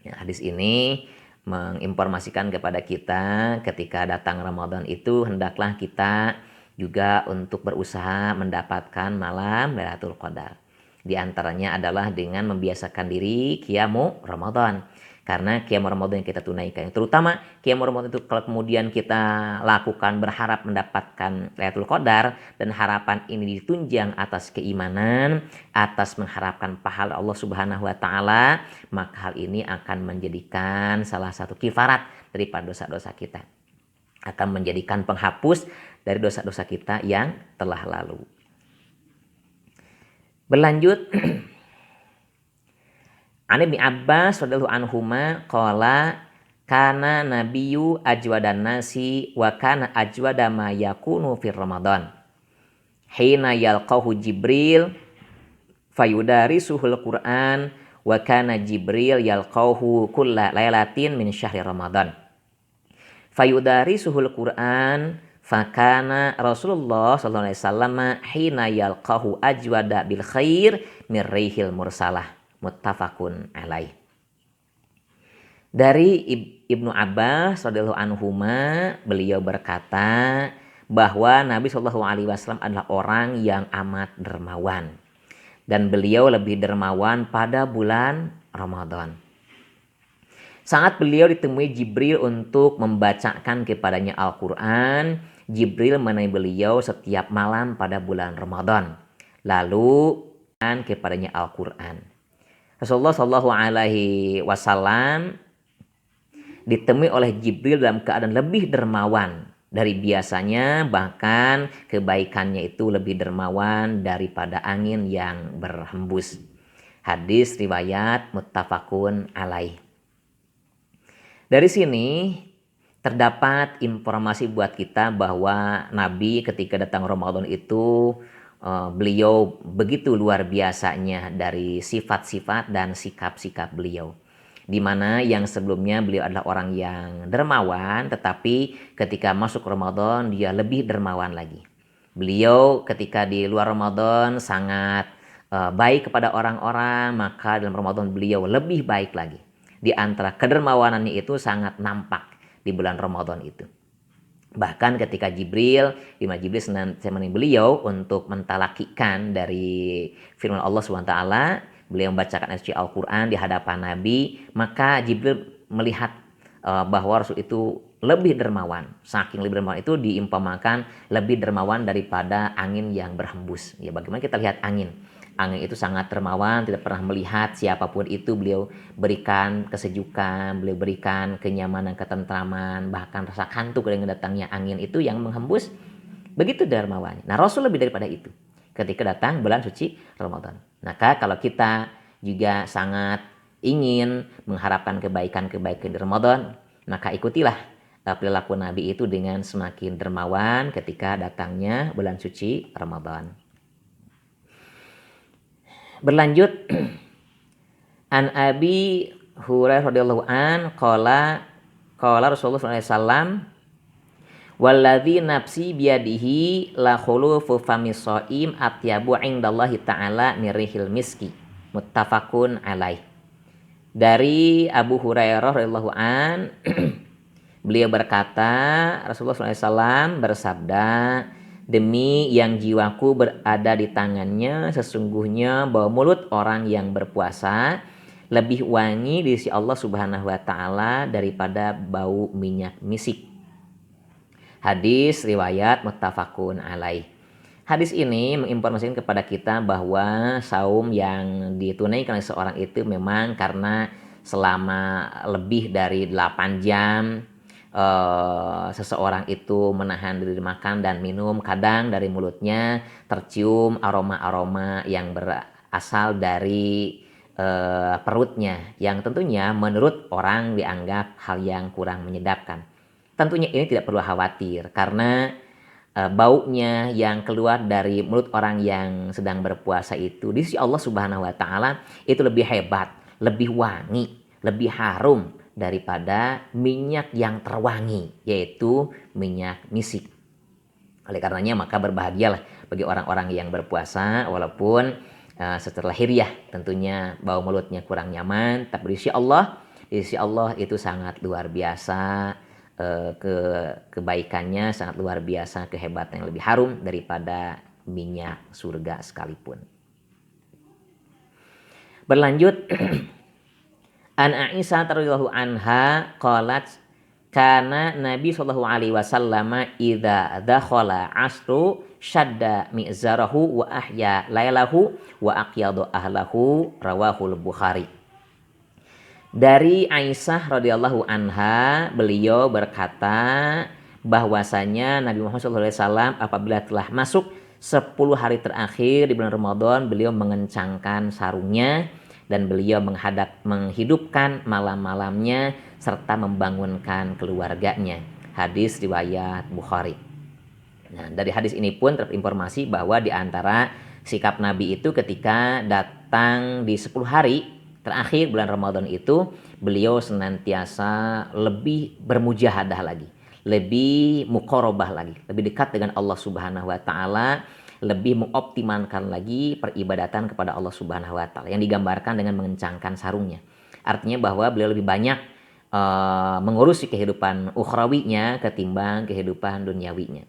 Ya, hadis ini menginformasikan kepada kita ketika datang Ramadan itu hendaklah kita juga untuk berusaha mendapatkan malam Lailatul Qadar. Di antaranya adalah dengan membiasakan diri qiyamu Ramadan. Karena qiyamu Ramadan yang kita tunaikan, terutama qiyamu Ramadan itu kalau kemudian kita lakukan berharap mendapatkan Lailatul Qadar dan harapan ini ditunjang atas keimanan, atas mengharapkan pahala Allah Subhanahu wa taala, maka hal ini akan menjadikan salah satu kifarat daripada dosa-dosa kita. Akan menjadikan penghapus dari dosa-dosa kita yang telah lalu. Berlanjut An Ibnu Abbas radhiyallahu anhuma qala kana nabiyyu ajwadan nasi wa kana ajwada ma yakunu fir Ramadan. Hina yalqahu Jibril fayudarisuhul Qur'an wa kana Jibril yalqahu kulla lailatin min syahri Ramadan. Fayudarisuhul Qur'an fakana Rasulullah sallallahu alaihi wasallam hina yalqahu ajwada bil khair min rihil mursalah. Muttafaqun alaih. Dari Ibnu Abbas radhiyallahu anhuma, beliau berkata bahwa Nabi Shallallahu alaihi wasallam adalah orang yang amat dermawan dan beliau lebih dermawan pada bulan Ramadan. Saat beliau ditemui Jibril untuk membacakan kepadanya Al-Qur'an, Jibril menemui beliau setiap malam pada bulan Ramadan. Lalu kepadanya Al-Qur'an. Rasulullah Shallallahu alaihi wasallam ditemui oleh Jibril dalam keadaan lebih dermawan dari biasanya, bahkan kebaikannya itu lebih dermawan daripada angin yang berhembus. Hadis riwayat muttafaqun alaih. Dari sini terdapat informasi buat kita bahwa Nabi ketika datang Ramadan itu beliau begitu luar biasanya dari sifat-sifat dan sikap-sikap beliau. Di mana yang sebelumnya beliau adalah orang yang dermawan, tetapi ketika masuk Ramadan dia lebih dermawan lagi. Beliau ketika di luar Ramadan sangat baik kepada orang-orang, maka dalam Ramadan beliau lebih baik lagi. Di antara kedermawanannya itu sangat nampak di bulan Ramadan itu. Bahkan ketika Jibril menemani beliau untuk mentalakikan dari firman Allah SWT, beliau membacakan ayat Al-Quran di hadapan Nabi, maka Jibril melihat bahwa Rasul itu lebih dermawan. Saking lebih dermawan itu diumpamakan lebih dermawan daripada angin yang berhembus. Ya, bagaimana kita lihat angin? Angin itu sangat dermawan, tidak pernah melihat siapapun itu. Beliau berikan kesejukan, beliau berikan kenyamanan, ketentraman, bahkan rasa kantuk dengan datangnya angin itu yang menghembus. Begitu dermawannya. Nah, Rasul lebih daripada itu. Ketika datang bulan suci Ramadan. Maka kalau kita juga sangat ingin mengharapkan kebaikan-kebaikan di Ramadan, maka ikutilah perilaku Nabi itu dengan semakin dermawan ketika datangnya bulan suci Ramadan. Berlanjut, an Abi Hurairah radhiyallahu an qala Rasulullah sallallahu alaihi wasallam, walladzi nafsi biyadihi la khulufu famis shaim atyabu indallahi ta'ala mirihil miski. Muttafaqun alaih. Dari Abu Hurairah radhiyallahu an beliau berkata, Rasulullah SAW bersabda, demi yang jiwaku berada di tangannya, sesungguhnya bau mulut orang yang berpuasa lebih wangi di sisi Allah Subhanahu wa taala daripada bau minyak misik. Hadis riwayat muttafaqun alaih. Hadis ini menginformasikan kepada kita bahwa saum yang ditunaikan oleh seorang itu memang karena selama lebih dari 8 jam seseorang itu menahan diri makan dan minum, kadang dari mulutnya tercium aroma-aroma yang berasal dari perutnya, yang tentunya menurut orang dianggap hal yang kurang menyedapkan. Tentunya ini tidak perlu khawatir karena baunya yang keluar dari mulut orang yang sedang berpuasa itu di sisi Allah Subhanahu wa taala itu lebih hebat, lebih wangi, lebih harum daripada minyak yang terwangi, yaitu minyak misik. Oleh karenanya maka berbahagialah bagi orang-orang yang berpuasa walaupun setelah lahiriah tentunya bau mulutnya kurang nyaman, tapi di sisi Allah itu sangat luar biasa, kebaikannya sangat luar biasa, kehebatan yang lebih harum daripada minyak surga sekalipun. Berlanjut, an Aisyah radhiyallahu anha qalat kana Nabi sallallahu alaihi wasallam idza dakhala asru shadda mi'zarahu wa ahya lailahu wa aqyadu ahlahu, rawahul Bukhari. Dari Aisyah radhiyallahu anha beliau berkata bahwasanya Nabi Muhammad sallallahu alaihi wasallam apabila telah masuk 10 hari terakhir di bulan Ramadan beliau mengencangkan sarungnya dan beliau menghidupkan malam-malamnya serta membangunkan keluarganya. Hadis riwayat Bukhari. Nah, dari hadis ini pun terinformasi bahwa di antara sikap Nabi itu ketika datang di 10 hari terakhir bulan Ramadan itu beliau senantiasa lebih bermujahadah lagi, lebih muqarabah lagi, lebih dekat dengan Allah Subhanahu wa taala, lebih mengoptimalkan lagi peribadatan kepada Allah Subhanahu wa taala yang digambarkan dengan mengencangkan sarungnya. Artinya bahwa beliau lebih banyak mengurusi kehidupan ukhrawinya ketimbang kehidupan duniawinya.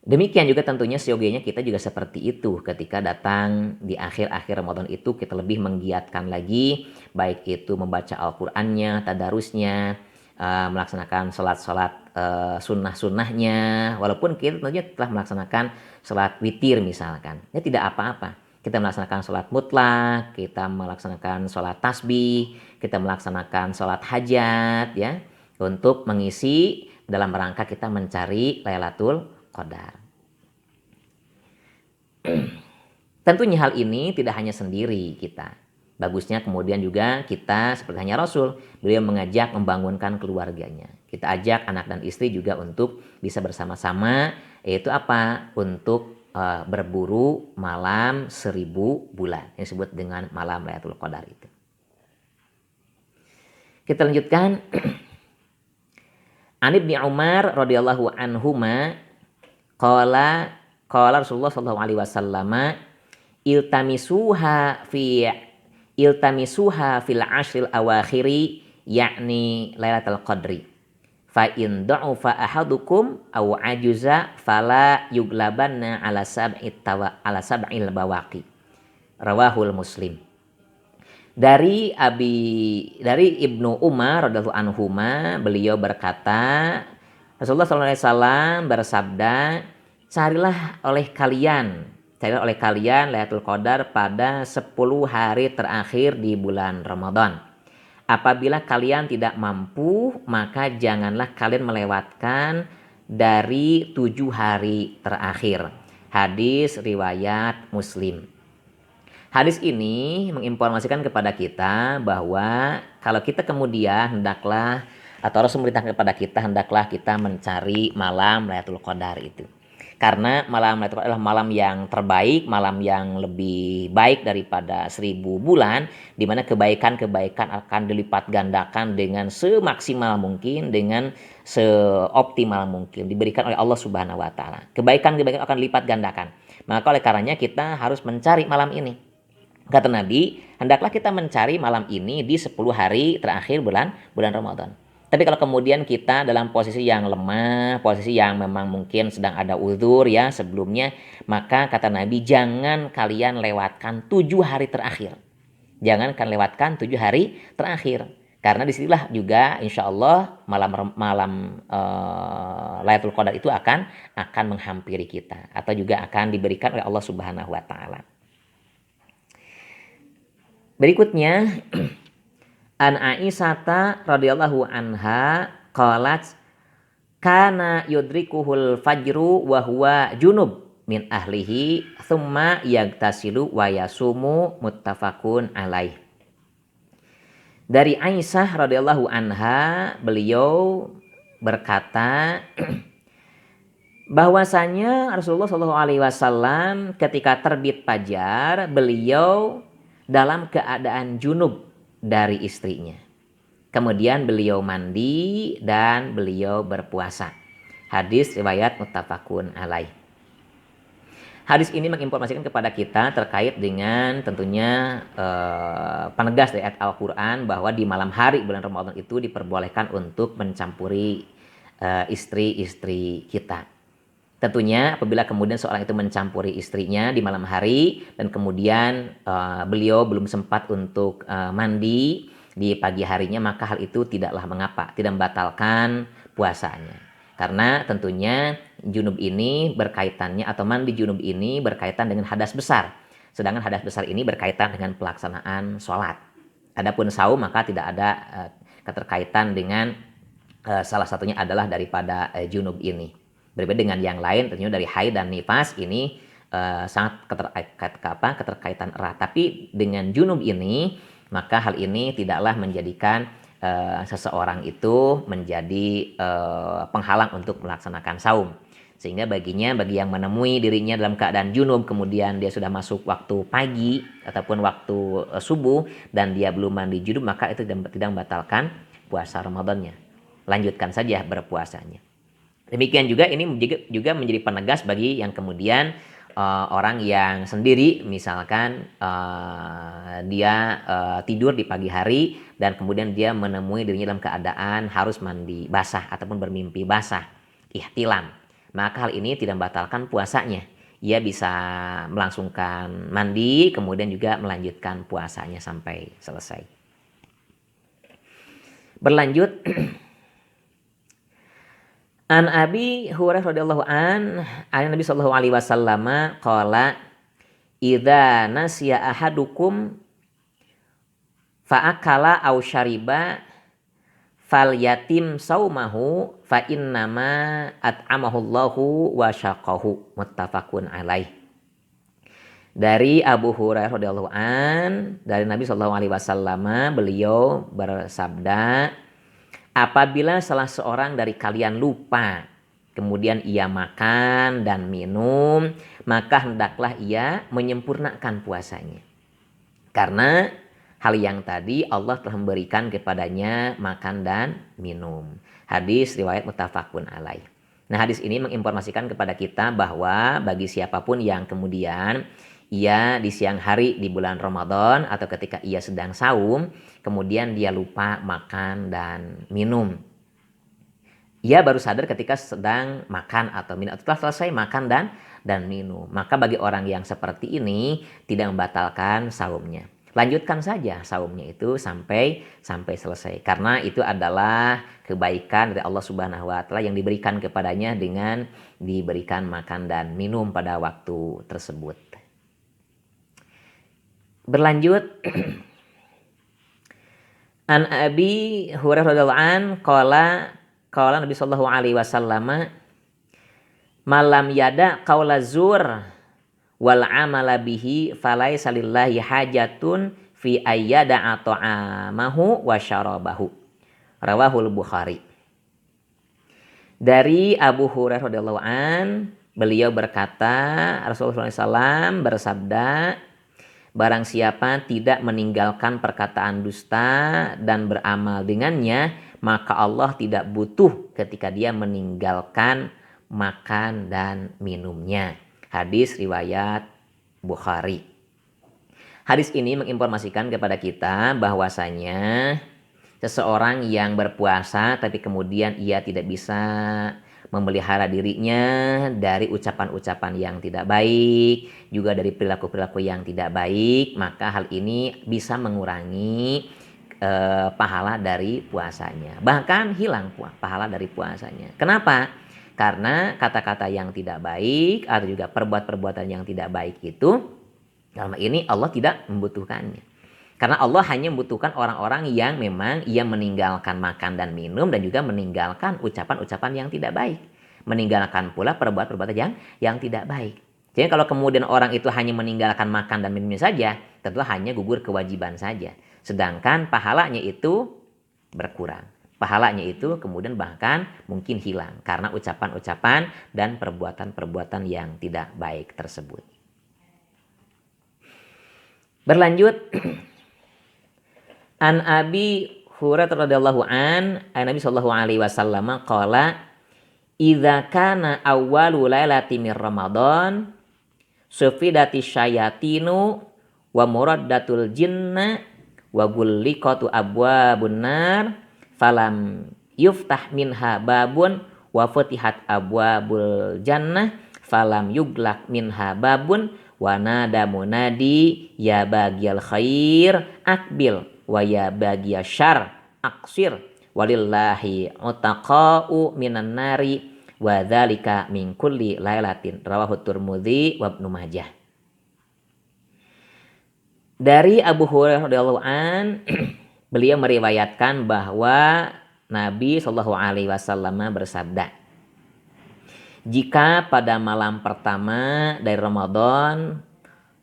Demikian juga tentunya seyogianya kita juga seperti itu ketika datang di akhir-akhir Ramadan itu kita lebih menggiatkan lagi, baik itu membaca Al-Qur'annya, tadarusnya, melaksanakan sholat-sholat sunnah-sunnahnya, walaupun kita tentunya telah melaksanakan sholat witir misalkan, ya tidak apa-apa. Kita melaksanakan sholat mutlak, kita melaksanakan sholat tasbih, kita melaksanakan sholat hajat, ya, untuk mengisi dalam rangka kita mencari Lailatul Qadar. Tentunya hal ini tidak hanya sendiri kita. Bagusnya kemudian juga kita seperti hanya Rasul, beliau mengajak membangunkan keluarganya. Kita ajak anak dan istri juga untuk bisa bersama-sama, yaitu apa? Untuk berburu malam 1000 bulan yang disebut dengan malam Lailatul Qadar itu. Kita lanjutkan. An Ibnu Umar radhiyallahu anhuma qala Rasulullah sallallahu alaihi wasallam iltamisuha fil ashril awakhiri yakni Lailatul Qadri. Fa in da'ufa ahadukum aw ajuza fala yuglabanna ala sab'il bawaqi. Rawahul Muslim. Dari Ibnu Umar radhiyallahu anhuma beliau berkata, Rasulullah sallallahu alaihi wasallam bersabda, carilah oleh kalian Lailatul Qadar pada 10 hari terakhir di bulan Ramadan. Apabila kalian tidak mampu, maka janganlah kalian melewatkan dari 7 hari terakhir. Hadis riwayat Muslim. Hadis ini menginformasikan kepada kita bahwa kalau kita kemudian hendaklah atau Rasul memerintahkan kepada kita hendaklah kita mencari malam Lailatul Qadar itu. Karena malam Lailatul Qadar adalah malam yang terbaik, malam yang lebih baik daripada 1000 bulan, di mana kebaikan-kebaikan akan dilipat gandakan dengan semaksimal mungkin, dengan seoptimal mungkin diberikan oleh Allah Subhanahu wa taala. Kebaikan-kebaikan akan dilipat gandakan. Maka oleh karenanya kita harus mencari malam ini. Kata Nabi, hendaklah kita mencari malam ini di 10 hari terakhir bulan Ramadan. Tapi kalau kemudian kita dalam posisi yang lemah, posisi yang memang mungkin sedang ada uzur ya sebelumnya, maka kata Nabi jangan kalian lewatkan 7 hari terakhir. Jangan kalian lewatkan 7 hari terakhir. Karena disinilah juga insya Allah malam Lailatul Qadar itu akan menghampiri kita atau juga akan diberikan oleh Allah Subhanahu wa taala. Berikutnya an Aisyata radhiyallahu anha qalat kana yudrikuhul fajru wa huwa junub min ahlihi thumma yagtasilu wa yasumu muttafaqun alaih. Dari Aisyah radhiyallahu anha beliau berkata bahwasanya Rasulullah Shallallahu alaihi wasallam ketika terbit fajar beliau dalam keadaan junub dari istrinya. Kemudian beliau mandi dan beliau berpuasa. Hadis riwayat muttafaqun alaih. Hadis ini menginformasikan kepada kita terkait dengan tentunya penegas dari ayat Al-Quran bahwa di malam hari bulan Ramadan itu diperbolehkan untuk mencampuri istri-istri kita. Tentunya apabila kemudian seorang itu mencampuri istrinya di malam hari dan kemudian beliau belum sempat untuk mandi di pagi harinya, maka hal itu tidaklah mengapa, tidak membatalkan puasanya. Karena tentunya junub ini berkaitannya atau mandi junub ini berkaitan dengan hadas besar. Sedangkan hadas besar ini berkaitan dengan pelaksanaan sholat. Adapun saum maka tidak ada keterkaitan dengan salah satunya adalah daripada junub ini. Berbeda dengan yang lain tentunya dari haid dan nifas ini sangat keterkaitan erat. Tapi dengan junub ini maka hal ini tidaklah menjadikan seseorang itu menjadi penghalang untuk melaksanakan saum. Sehingga bagi yang menemui dirinya dalam keadaan junub kemudian dia sudah masuk waktu pagi ataupun waktu subuh dan dia belum mandi junub, maka itu tidak membatalkan puasa Ramadannya. Lanjutkan saja berpuasanya. Demikian juga ini juga menjadi penegas bagi yang kemudian orang yang sendiri misalkan dia tidur di pagi hari dan kemudian dia menemui dirinya dalam keadaan harus mandi basah ataupun bermimpi basah, ihtilam. Maka hal ini tidak membatalkan puasanya. Ia bisa melangsungkan mandi kemudian juga melanjutkan puasanya sampai selesai. Berlanjut An Abi Hurairah radhiyallahu an Nabi sallallahu alaihi wasallam qala idza nasiya ahadukum fa akala aw syariba fal yatim saumahu fa innama at'amahu Allahu wa syaqahu muttafaqun alaih. Dari Abu Hurairah radhiyallahu an dari Nabi sallallahu alaihi wasallam beliau bersabda, apabila salah seorang dari kalian lupa, kemudian ia makan dan minum, maka hendaklah ia menyempurnakan puasanya. Karena hal yang tadi Allah telah memberikan kepadanya makan dan minum. Hadis riwayat muttafaqun alaih. Nah, hadis ini menginformasikan kepada kita bahwa bagi siapapun yang kemudian ia di siang hari di bulan Ramadan atau ketika ia sedang saum, kemudian dia lupa makan dan minum. Ia baru sadar ketika sedang makan atau minum, atau telah selesai makan dan minum. Maka bagi orang yang seperti ini tidak membatalkan saumnya. Lanjutkan saja saumnya itu sampai selesai. Karena itu adalah kebaikan dari Allah Subhanahu wa taala yang diberikan kepadanya dengan diberikan makan dan minum pada waktu tersebut. Berlanjut An Abi Hurairah radhiyallahu an qala Nabi sallallahu alaihi wasallam malam yada qaula zur wal amala bihi falaisa lillahi hajatun fi ayyada ta'amahu wa syarabahu. Rawahul Bukhari. Dari Abu Hurairah radhiyallahu an, beliau berkata, Rasulullah SAW bersabda, barang siapa tidak meninggalkan perkataan dusta dan beramal dengannya, maka Allah tidak butuh ketika dia meninggalkan makan dan minumnya. Hadis riwayat Bukhari. Hadis ini menginformasikan kepada kita bahwasanya seseorang yang berpuasa tapi kemudian ia tidak bisa memelihara dirinya dari ucapan-ucapan yang tidak baik, juga dari perilaku-perilaku yang tidak baik, maka hal ini bisa mengurangi pahala dari puasanya. Bahkan hilang pahala dari puasanya. Kenapa? Karena kata-kata yang tidak baik atau juga perbuatan-perbuatan yang tidak baik itu, dalam ini Allah tidak membutuhkannya. Karena Allah hanya membutuhkan orang-orang yang memang ia meninggalkan makan dan minum dan juga meninggalkan ucapan-ucapan yang tidak baik. Meninggalkan pula perbuatan-perbuatan yang tidak baik. Jadi kalau kemudian orang itu hanya meninggalkan makan dan minumnya saja, tentu hanya gugur kewajiban saja. Sedangkan pahalanya itu berkurang. Pahalanya itu kemudian bahkan mungkin hilang karena ucapan-ucapan dan perbuatan-perbuatan yang tidak baik tersebut. Berlanjut, an Abi Hurairah radhiyallahu an, Nabi sallallahu alaihi wasallam qala, idza kana awwalu lailati min Ramadan sufidati syayatinu wa muraddatul jinna wa gulliqatu abwabun nar falam yuftah minha babun wa futihat abwabul jannah falam yuglaq minha babun wa nada munadi ya bagiyal khair akbil wa ya bagiyal syarr aksir walillahi utaqa'u minan nari wa dzalika min kulli lailatin. Rawahu Tirmidzi wa Ibnu Majah. Dari Abu Hurairah radhiyallahu an, beliau meriwayatkan bahwa Nabi sallallahu alaihi wasallam bersabda, jika pada malam pertama dari Ramadan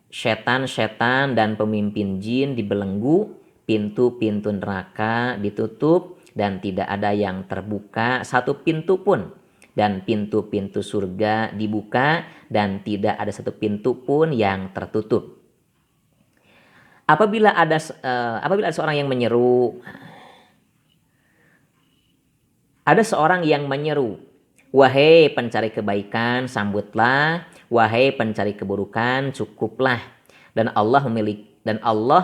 setan-setan dan pemimpin jin dibelenggu, pintu-pintu neraka ditutup dan tidak ada yang terbuka satu pintu pun, dan pintu-pintu surga dibuka dan tidak ada satu pintu pun yang tertutup. Apabila ada seorang yang menyeru, ada seorang yang menyeru, wahai pencari kebaikan, sambutlah, wahai pencari keburukan, cukuplah. Dan Allah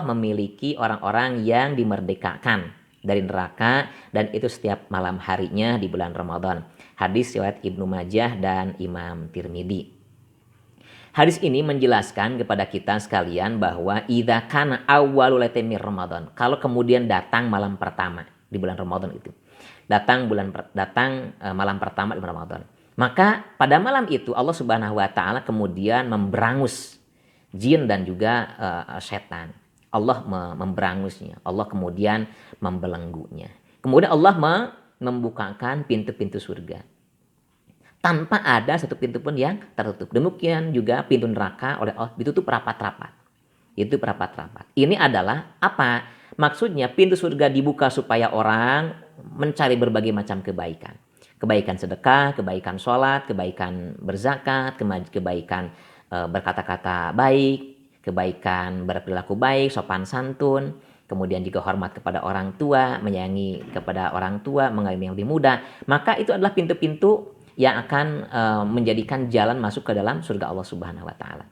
memiliki orang-orang yang dimerdekakan dari neraka, dan itu setiap malam harinya di bulan Ramadan. Hadis riwayat Ibnu Majah dan Imam Tirmidzi. Hadis ini menjelaskan kepada kita sekalian bahwa idza kana awwalul lailati min Ramadan, kalau kemudian datang malam pertama di bulan Ramadan itu. Datang malam pertama di bulan Ramadan. Maka pada malam itu Allah Subhanahu wa taala kemudian memberangus jin dan juga setan. Allah memberangusnya. Allah kemudian membelenggunya. Kemudian Allah membukakan pintu-pintu surga. Tanpa ada satu pintu pun yang tertutup. Demikian juga pintu neraka oleh Allah ditutup rapat-rapat. Itu rapat-rapat. Ini adalah apa? Maksudnya pintu surga dibuka supaya orang mencari berbagai macam kebaikan. Kebaikan sedekah, kebaikan sholat, kebaikan berzakat, kebaikan berkata-kata baik, kebaikan berperilaku baik, sopan santun. Kemudian juga hormat kepada orang tua, menyayangi kepada orang tua, mengayomi yang lebih muda. Maka itu adalah pintu-pintu yang akan menjadikan jalan masuk ke dalam surga Allah Subhanahu wa taala.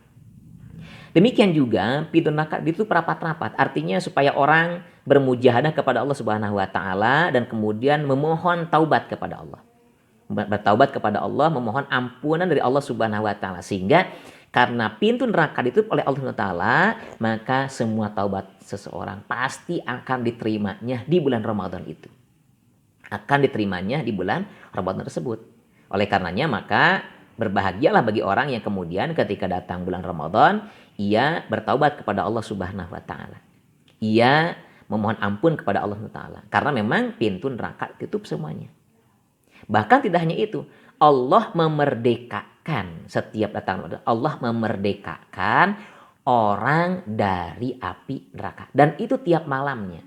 Demikian juga pintu neraka itu rapat-rapat, artinya supaya orang bermujahadah kepada Allah Subhanahu wa taala dan kemudian memohon taubat kepada Allah. Bertaubat kepada Allah, memohon ampunan dari Allah Subhanahu wa taala, sehingga karena pintu neraka ditutup oleh Allah Subhanahu wa taala, maka semua taubat seseorang pasti akan diterimanya di bulan Ramadan itu. Akan diterimanya di bulan Ramadan tersebut. Oleh karenanya maka berbahagialah bagi orang yang kemudian ketika datang bulan Ramadan, ia bertaubat kepada Allah Subhanahu wa taala. Ia memohon ampun kepada Allah Subhanahu wa taala. Karena memang pintu neraka ditutup semuanya. Bahkan tidak hanya itu, Allah memerdekakan setiap datang Allah memerdekakan orang dari api neraka. Dan itu tiap malamnya.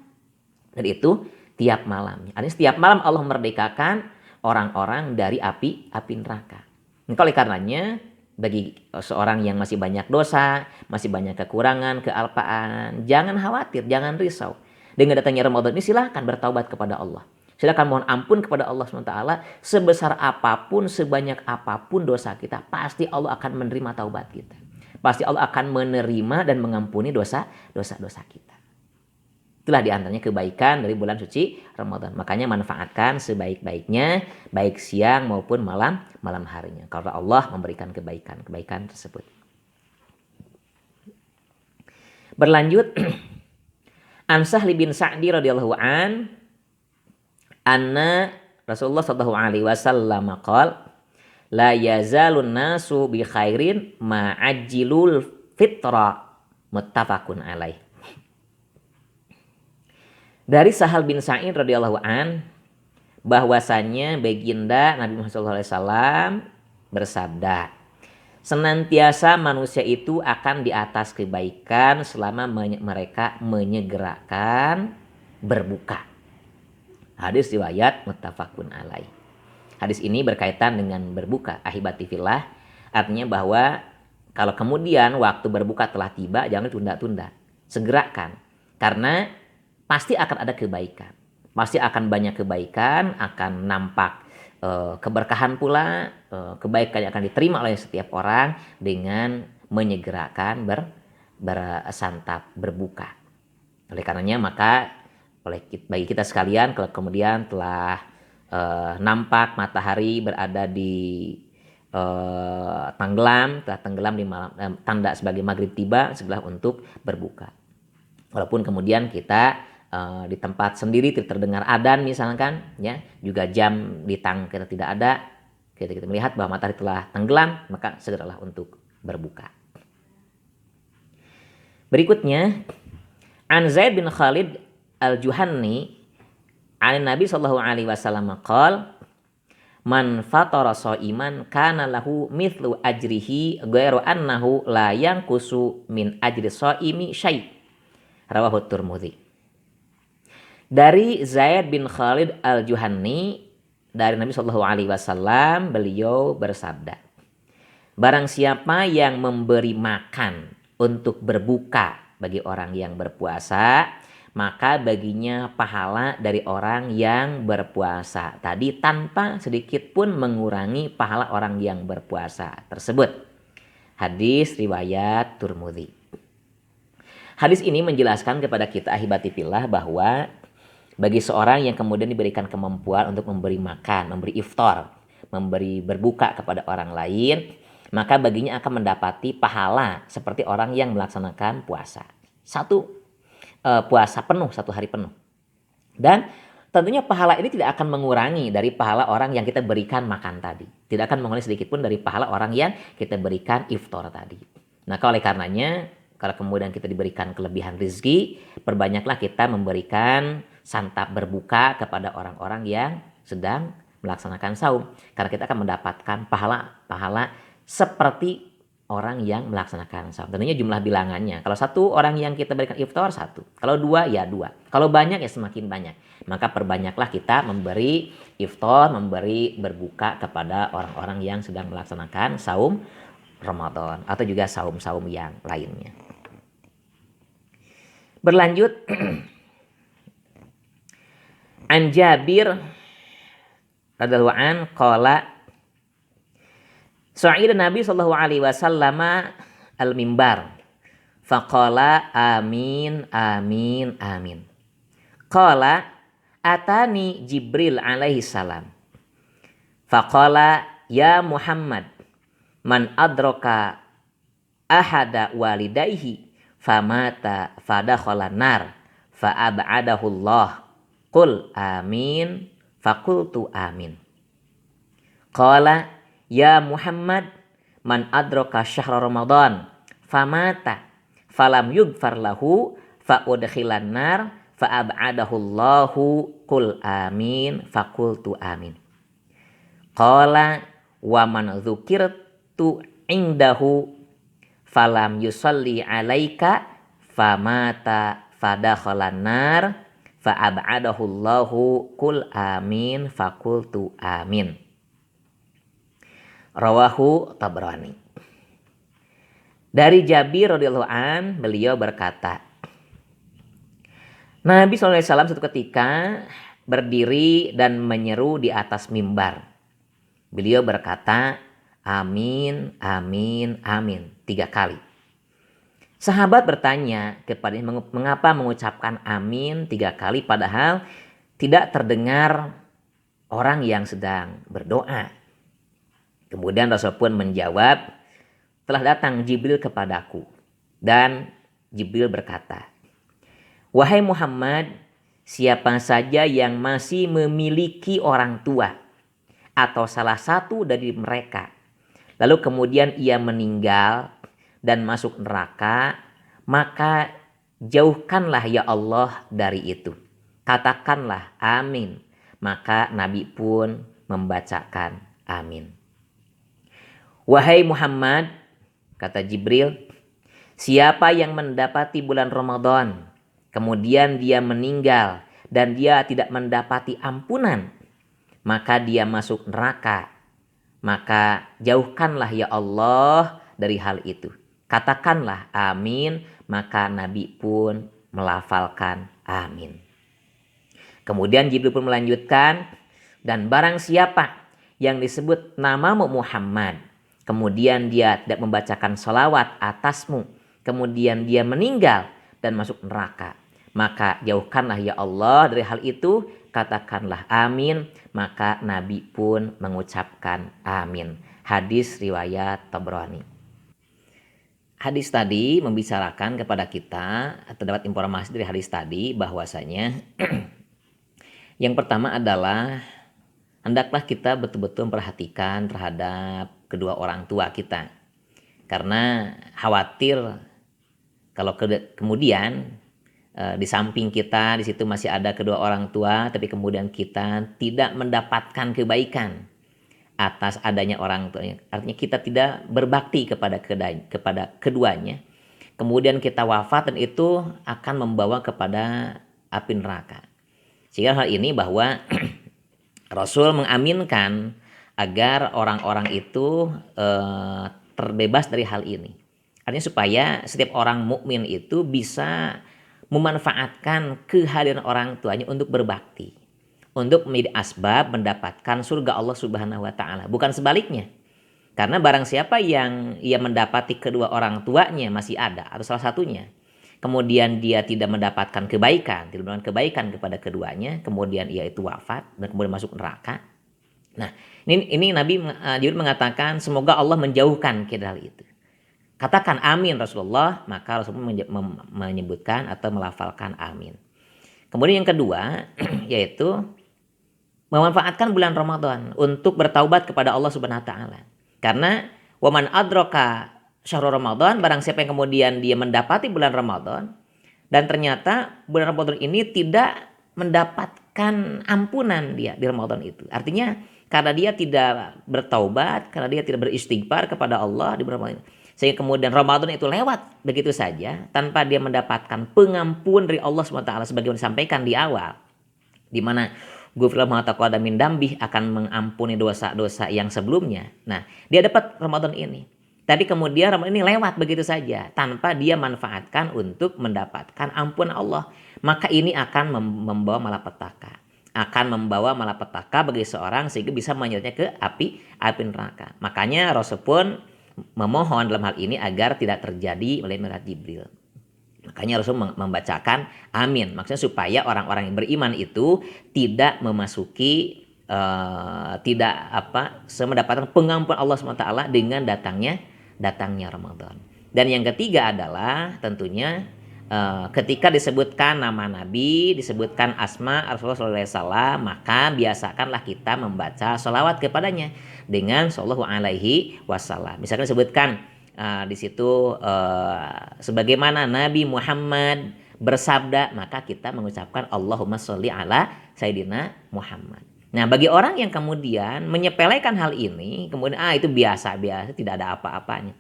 Artinya setiap malam Allah memerdekakan orang-orang dari api neraka. Oleh karenanya bagi seorang yang masih banyak dosa, masih banyak kekurangan, kealpaan, jangan khawatir, jangan risau. Dengan datangnya Ramadan ini silahkan bertaubat kepada Allah. Silahkan mohon ampun kepada Allah SWT. Sebesar apapun, sebanyak apapun dosa kita, pasti Allah akan menerima taubat kita. Pasti Allah akan menerima dan mengampuni dosa-dosa kita. Itulah diantaranya kebaikan dari bulan suci Ramadan. Makanya manfaatkan sebaik-baiknya, baik siang maupun malam harinya. Karena Allah memberikan kebaikan tersebut. Berlanjut, An Sahli bin Sa'di radhiyallahu an, anna Rasulullah sallallahu alaihi wasallam qala, la yazalun nasu bi khairin ma'ajjilul fitra, muttafaqun alaih. Dari Sahal bin Sa'id radhiyallahu an, bahwasanya baginda Nabi Muhammad SAW bersabda, senantiasa manusia itu akan di atas kebaikan selama mereka menyegerakan berbuka. Hadis riwayat muttafaqun alaih. Hadis ini berkaitan dengan berbuka, ahibati fillah, artinya bahwa kalau kemudian waktu berbuka telah tiba, jangan tunda-tunda, segerakan, karena pasti akan ada kebaikan. Pasti akan banyak kebaikan, akan nampak keberkahan pula, kebaikan yang akan diterima oleh setiap orang dengan menyegerakan bersantap, berbuka. Oleh karenanya maka bagi kita sekalian, kalau kemudian telah nampak matahari berada di telah tenggelam di malam, tanda sebagai maghrib tiba, segera untuk berbuka. Walaupun kemudian kita di tempat sendiri tidak terdengar adzan misalkan, ya, juga jam di tangan kita tidak ada, kita melihat bahwa matahari telah tenggelam, maka segeralah untuk berbuka. Berikutnya, An Zaid bin Khalid al-Juhanni an Nabi sallallahu alaihi wasallam qala, man fatara shaiman kana lahu mithlu ajrihi ghairu annahu la yanqusu min ajri shaimi syai'. Rawahu Tirmidzi. Dari Zaid bin Khalid al-Juhanni dari Nabi Shallallahu Alaihi Wasallam, beliau bersabda, barang siapa yang memberi makan untuk berbuka bagi orang yang berpuasa, maka baginya pahala dari orang yang berpuasa tadi tanpa sedikit pun mengurangi pahala orang yang berpuasa tersebut. Hadis riwayat Tirmidzi. Hadis ini menjelaskan kepada kita ahibati fillah bahwa bagi seorang yang kemudian diberikan kemampuan untuk memberi makan, memberi iftar, memberi berbuka kepada orang lain, maka baginya akan mendapati pahala seperti orang yang melaksanakan puasa. Puasa penuh, 1 hari penuh. Dan tentunya pahala ini tidak akan mengurangi dari pahala orang yang kita berikan makan tadi. Tidak akan mengurangi sedikit pun dari pahala orang yang kita berikan iftar tadi. Nah, oleh karenanya, kalau kemudian kita diberikan kelebihan rezeki, perbanyaklah kita memberikan santap berbuka kepada orang-orang yang sedang melaksanakan saum. Karena kita akan mendapatkan pahala seperti orang yang melaksanakan saum. Tentunya jumlah bilangannya. Kalau 1 orang yang kita berikan iftar 1. Kalau 2 ya 2. Kalau banyak ya semakin banyak. Maka perbanyaklah kita memberi iftar, memberi berbuka kepada orang-orang yang sedang melaksanakan saum Ramadan. Atau juga saum-saum yang lainnya. Berlanjut. An Jabir radhiyallahu an qala sa'ida Nabi sallallahu alaihi wasallam al-mimbar faqala amin amin amin. Qala atani Jibril alaihi salam faqala ya Muhammad man adraka ahada walidayhi famata fadakhala nar fa ab'adahu Allah. Qul amin, fakultu amin. Qala ya Muhammad man adraka syahra Ramadan famata falam yughfar lahu fa udkhilan nar fa ab'adahu Allahu. Qul amin, fakultu amin. Qala wa man tu indahu falam yusalli alaika famata fadakhalan nar fa'ab'adahu Allahu kul amin fakultu amin. Rawahu Tabrani. Dari Jabir radhiyallahu an, beliau berkata, Nabi SAW suatu ketika berdiri dan menyeru di atas mimbar. Beliau berkata, amin, amin, amin 3 kali. Sahabat bertanya kepadanya, mengapa mengucapkan amin 3 kali padahal tidak terdengar orang yang sedang berdoa. Kemudian Rasul pun menjawab, telah datang Jibril kepadaku. Dan Jibril berkata, wahai Muhammad, siapa saja yang masih memiliki orang tua atau salah satu dari mereka, lalu kemudian ia meninggal dan masuk neraka, maka jauhkanlah ya Allah dari itu. Katakanlah amin. Maka Nabi pun membacakan amin. Wahai Muhammad, kata Jibril, siapa yang mendapati bulan Ramadan, kemudian dia meninggal dan dia tidak mendapati ampunan, maka dia masuk neraka. Maka jauhkanlah ya Allah dari hal itu. Katakanlah amin, maka Nabi pun melafalkan amin. Kemudian Jibril pun melanjutkan, dan barang siapa yang disebut namamu Muhammad, kemudian dia tidak membacakan salawat atasmu, kemudian dia meninggal dan masuk neraka, maka jauhkanlah ya Allah dari hal itu, katakanlah amin, maka Nabi pun mengucapkan amin. Hadis riwayat Tabrani. Hadis tadi membicarakan kepada kita, terdapat informasi dari hadis tadi bahwasanya yang pertama adalah hendaklah kita betul-betul memperhatikan terhadap kedua orang tua kita. Karena khawatir kalau kemudian di samping kita di situ masih ada kedua orang tua, tapi kemudian kita tidak mendapatkan kebaikan atas adanya orang tuanya. Artinya kita tidak berbakti kepada keduanya. Kemudian kita wafat dan itu akan membawa kepada api neraka. Sehingga hal ini bahwa Rasul mengaminkan agar orang-orang itu terbebas dari hal ini. Artinya supaya setiap orang mukmin itu bisa memanfaatkan kehadiran orang tuanya untuk berbakti, untuk menjadi asbab mendapatkan surga Allah Subhanahu wa taala, bukan sebaliknya. Karena barang siapa yang ia mendapati kedua orang tuanya masih ada atau salah satunya, kemudian dia tidak mendapatkan kebaikan, tidak mendapatkan kebaikan kepada keduanya, kemudian ia itu wafat dan kemudian masuk neraka. Nah, ini Nabi Jibril mengatakan semoga Allah menjauhkan kita hal itu. Katakan amin Rasulullah, maka Rasulullah menyebutkan atau melafalkan amin. Kemudian yang kedua yaitu memanfaatkan bulan Ramadan untuk bertaubat kepada Allah Subhanahu wa taala. Karena waman adraka syahrul Ramadan, barang siapa yang kemudian dia mendapati bulan Ramadan dan ternyata bulan Ramadan ini tidak mendapatkan ampunan dia di Ramadan itu. Artinya karena dia tidak bertaubat, karena dia tidak beristighfar kepada Allah di bulan Ramadan, sehingga kemudian Ramadan itu lewat begitu saja tanpa dia mendapatkan pengampunan dari Allah SWT sebagaimana disampaikan di awal, di mana Ghufira ma taqaddama min dambih, akan mengampuni dosa-dosa yang sebelumnya. Nah, dia dapat Ramadan ini. Tapi kemudian Ramadan ini lewat begitu saja tanpa dia manfaatkan untuk mendapatkan ampunan Allah. Maka ini akan membawa malapetaka. Akan membawa malapetaka bagi seorang sehingga bisa menyeretnya ke api neraka. Makanya Rasul pun memohon dalam hal ini agar tidak terjadi oleh Malaikat Jibril. Makanya Rasul membacakan amin. Maksudnya supaya orang-orang yang beriman itu tidak memasuki mendapatkan pengampunan Allah SWT dengan datangnya Ramadan. Dan yang ketiga adalah tentunya ketika disebutkan nama Nabi, disebutkan asma Rasulullah SAW, maka biasakanlah kita membaca sholawat kepadanya dengan sallallahu alaihi wasallam. Misalkan disebutkan di situ sebagaimana Nabi Muhammad bersabda, maka kita mengucapkan Allahumma sholli ala Sayyidina Muhammad. Nah, bagi orang yang kemudian menyepelekan hal ini, kemudian itu biasa-biasa, tidak ada apa-apanya.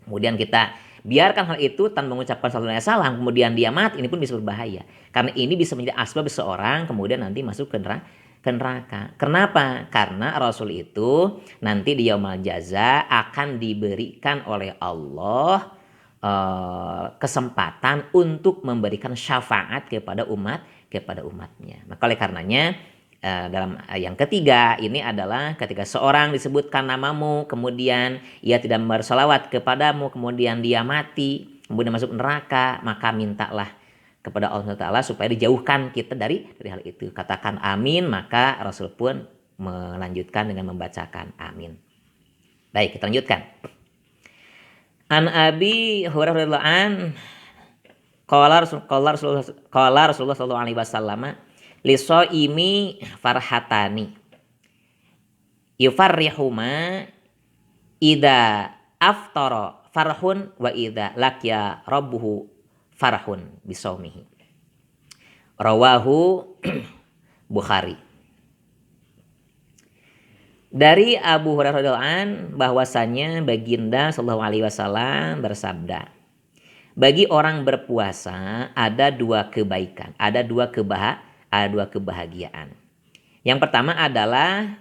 Kemudian kita biarkan hal itu tanpa mengucapkan satu salam, kemudian dia mati, ini pun bisa berbahaya. Karena ini bisa menjadi asbab seseorang kemudian nanti masuk ke neraka. Kenapa? Karena Rasul itu nanti di yaumul jaza akan diberikan oleh Allah kesempatan untuk memberikan syafaat kepada umatnya. Maka oleh karenanya dalam yang ketiga ini adalah ketika seorang disebutkan namamu, kemudian ia tidak bersolawat kepadamu, kemudian dia mati, kemudian masuk neraka, maka mintalah kepada Allah Taala supaya dijauhkan kita dari hal itu. Katakan amin, maka Rasul pun melanjutkan dengan membacakan amin. Baik, kita lanjutkan. An Abi Hurairah radhiyallahu an qala Rasulullah sallallahu alaihi wasallam lisoimi farhatani yufarrihuma ida aftara farhun wa ida lakya rabbuhu farhun bisaumihi. Rawahu Bukhari. Dari Abu Hurairah radhiyallahu an bahwasanya baginda sallallahu alaihi wasallam bersabda, bagi orang berpuasa ada dua kebaikan, ada dua kebahagiaan. Yang pertama adalah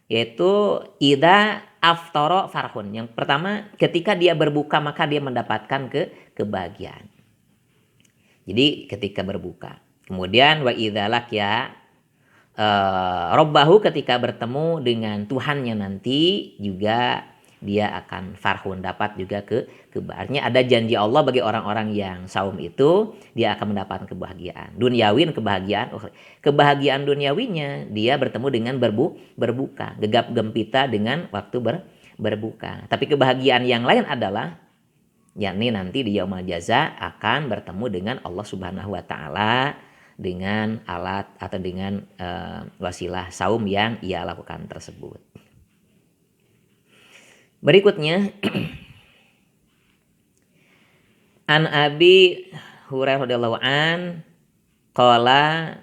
yaitu ida aftara farhun. Yang pertama ketika dia berbuka maka dia mendapatkan kebahagiaan. Jadi ketika berbuka. Kemudian wa idza lakya robbahu, ketika bertemu dengan Tuhannya nanti juga dia akan farhun, dapat juga kebahagiaan. Ada janji Allah bagi orang-orang yang saum itu, dia akan mendapatkan kebahagiaan duniawi, kebahagiaan duniawinya dia bertemu dengan berbuka, gegap gempita dengan waktu berbuka. Tapi kebahagiaan yang lain adalah yakni nanti di yaumul jaza akan bertemu dengan Allah Subhanahu wa taala dengan alat atau dengan wasilah saum yang ia lakukan tersebut. Berikutnya An Abi Hurairah radhiyallahu an qala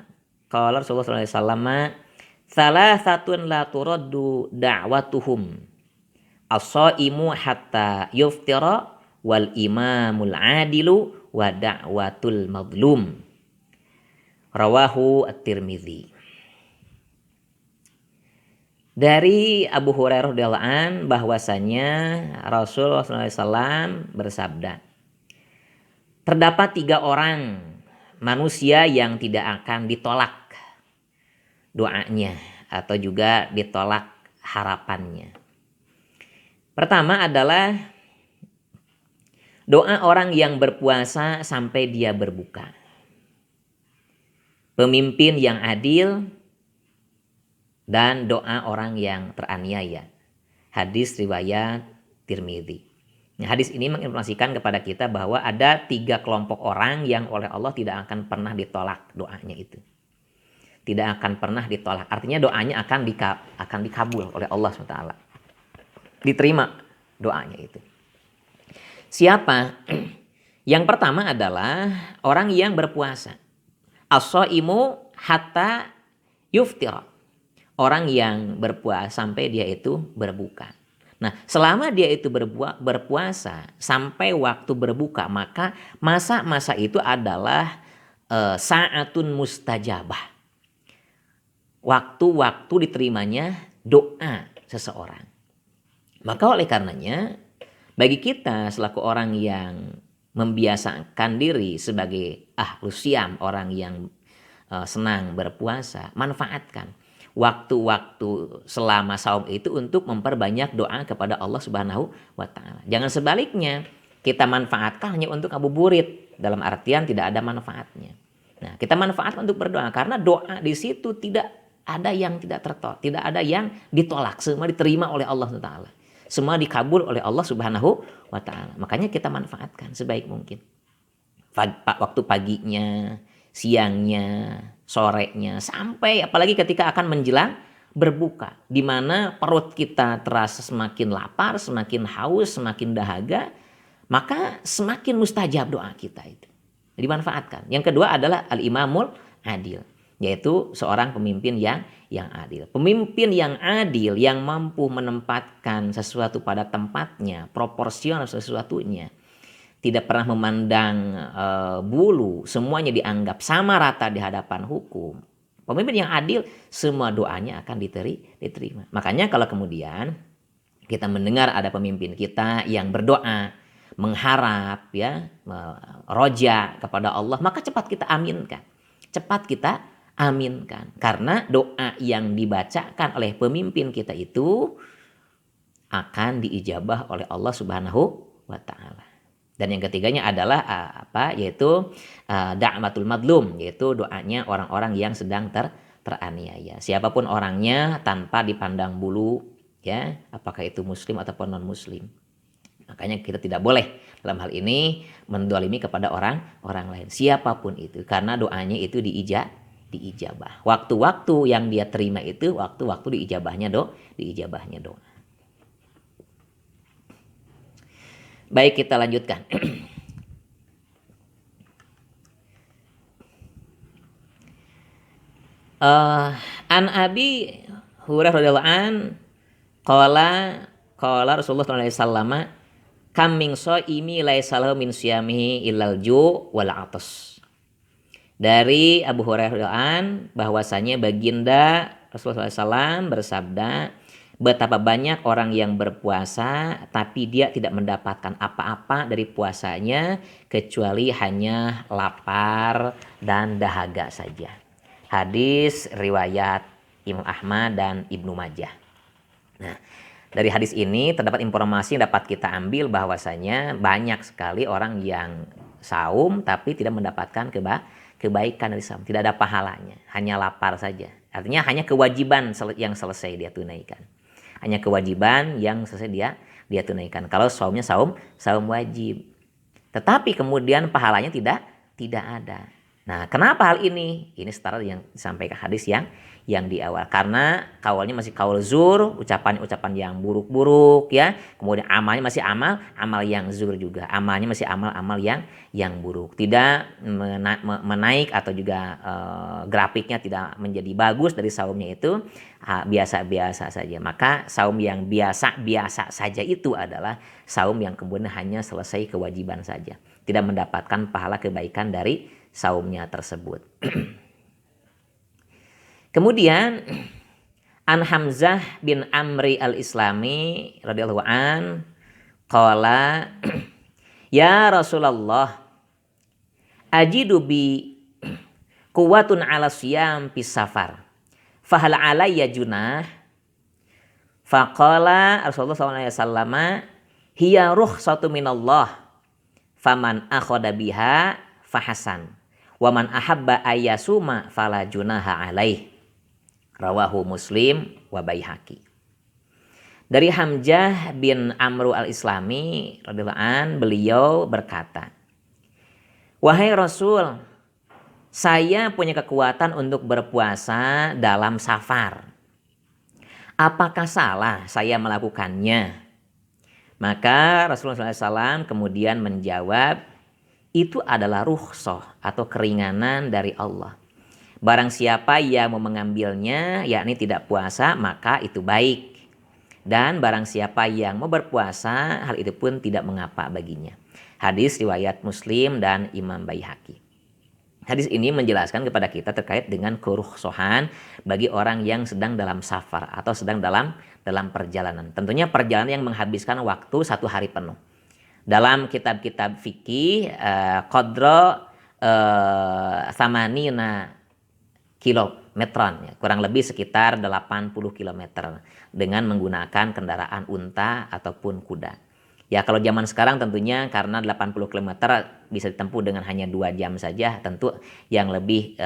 Rasulullah sallallahu alaihi wasallam salasatun la turaddu da'watuhum as-shaimu hatta yuftira wal imamul adilu wa da'watul madlum. Rawahu At-Tirmidzi. Dari Abu Hurairah radhiyallahu an bahwasanya Rasulullah SAW bersabda, terdapat 3 orang manusia yang tidak akan ditolak doanya atau juga ditolak harapannya. Pertama adalah doa orang yang berpuasa sampai dia berbuka. Pemimpin yang adil dan doa orang yang teraniaya. Hadis riwayat Tirmidzi. Nah, hadis ini menginformasikan kepada kita bahwa ada 3 kelompok orang yang oleh Allah tidak akan pernah ditolak doanya itu. Tidak akan pernah ditolak. Artinya doanya akan dikabul oleh Allah SWT. Diterima doanya itu. Siapa? Yang pertama adalah orang yang berpuasa. As-shaimu hatta yuftira. Orang yang berpuasa sampai dia itu berbuka. Nah, selama dia itu berpuasa sampai waktu berbuka, maka masa-masa itu adalah saatun mustajabah. Waktu-waktu diterimanya doa seseorang. Maka oleh karenanya, bagi kita selaku orang yang membiasakan diri sebagai ahlus syam, orang yang senang berpuasa, manfaatkan waktu-waktu selama saum itu untuk memperbanyak doa kepada Allah Subhanahu wa taala. Jangan sebaliknya, kita manfaatkan hanya untuk ngabuburit, dalam artian tidak ada manfaatnya. Nah, kita manfaatkan untuk berdoa karena doa di situ tidak ada yang tidak tertolak, tidak ada yang ditolak, semua diterima oleh Allah Subhanahu wa taala. Semua dikabul oleh Allah Subhanahu wa taala. Makanya kita manfaatkan sebaik mungkin. Waktu paginya, siangnya, sorenya, sampai apalagi ketika akan menjelang berbuka, di mana perut kita terasa semakin lapar, semakin haus, semakin dahaga, maka semakin mustajab doa kita itu. Dimanfaatkan. Yang kedua adalah al-imamul adil. yaitu seorang pemimpin yang adil. Pemimpin yang adil yang mampu menempatkan sesuatu pada tempatnya, proporsional sesuatunya. Tidak pernah memandang bulu, semuanya dianggap sama rata di hadapan hukum. Pemimpin yang adil, semua doanya akan diterima. Makanya kalau kemudian kita mendengar ada pemimpin kita yang berdoa, mengharap ya, roja kepada Allah, maka cepat kita aminkan. Cepat kita aminkan. Karena doa yang dibacakan oleh pemimpin kita itu akan diijabah oleh Allah Subhanahu wa taala. Dan yang ketiganya adalah yaitu da'matul madlum, yaitu doanya orang-orang yang sedang teraniaya. Siapapun orangnya tanpa dipandang bulu, ya, apakah itu muslim ataupun non muslim. Makanya kita tidak boleh dalam hal ini mendolimi kepada orang lain, siapapun itu, karena doanya itu diijabah. Waktu-waktu yang dia terima itu waktu-waktu diijabahnya doa. Baik, kita lanjutkan. An Abi Hurairah radhiyallahu an qala Rasulullah sallallahu alaihi wasallam kam min shaimi laisa lahu min siyamihi illal ju' wal 'atas. Dari Abu Hurairah radhiyallahu an bahwasanya baginda Rasulullah SAW bersabda, betapa banyak orang yang berpuasa tapi dia tidak mendapatkan apa-apa dari puasanya kecuali hanya lapar dan dahaga saja. Hadis riwayat Imam Ahmad dan Ibnu Majah. Nah, dari hadis ini terdapat informasi yang dapat kita ambil bahwasanya banyak sekali orang yang saum tapi tidak mendapatkan kebaikan dari saum, tidak ada pahalanya, hanya lapar saja. Artinya hanya kewajiban yang selesai dia tunaikan. Hanya kewajiban yang selesai dia tunaikan. Kalau saumnya saum wajib. Tetapi kemudian pahalanya tidak ada. Nah, kenapa hal ini? Ini setara yang disampaikan hadis yang di awal. Karena kaulnya masih kaul zur, ucapan yang buruk-buruk ya. Kemudian amalnya masih amal yang zur juga. Amalnya masih amal yang buruk. Tidak menaik atau juga grafiknya tidak menjadi bagus dari saumnya itu, biasa-biasa saja. Maka saum yang biasa-biasa saja itu adalah saum yang kemudian hanya selesai kewajiban saja. Tidak mendapatkan pahala kebaikan dari saumnya tersebut. Kemudian An Hamzah bin Amri al-Islami radhiyallahu an qala ya Rasulullah ajidu bi quwwatun 'ala siyam fis safar fahal alayya junah faqala Rasulullah sallallahu alaihi wasallam hiya rukhsatu minallah faman akhadha biha fahasan wa man ahabba ayyasuma fala junaha alaih. Rawahu Muslim wa Baihaqi. Dari Hamzah bin Amru al-Islami radhiyallahu an, beliau berkata, wahai Rasul, saya punya kekuatan untuk berpuasa dalam safar. Apakah salah saya melakukannya? Maka Rasulullah SAW kemudian menjawab, itu adalah rukhsah atau keringanan dari Allah. Barang siapa yang mau mengambilnya, yakni tidak puasa, maka itu baik. Dan barang siapa yang mau berpuasa, hal itu pun tidak mengapa baginya. Hadis riwayat Muslim dan Imam Baihaqi. Hadis ini menjelaskan kepada kita terkait dengan kerukhsahan bagi orang yang sedang dalam safar atau sedang dalam perjalanan. Tentunya perjalanan yang menghabiskan waktu 1 hari penuh. Dalam kitab-kitab fikih qadra samanina kilometran, ya, kurang lebih sekitar 80 km dengan menggunakan kendaraan unta ataupun kuda. Ya, kalau zaman sekarang tentunya karena 80 km bisa ditempuh dengan hanya 2 jam saja, tentu yang lebih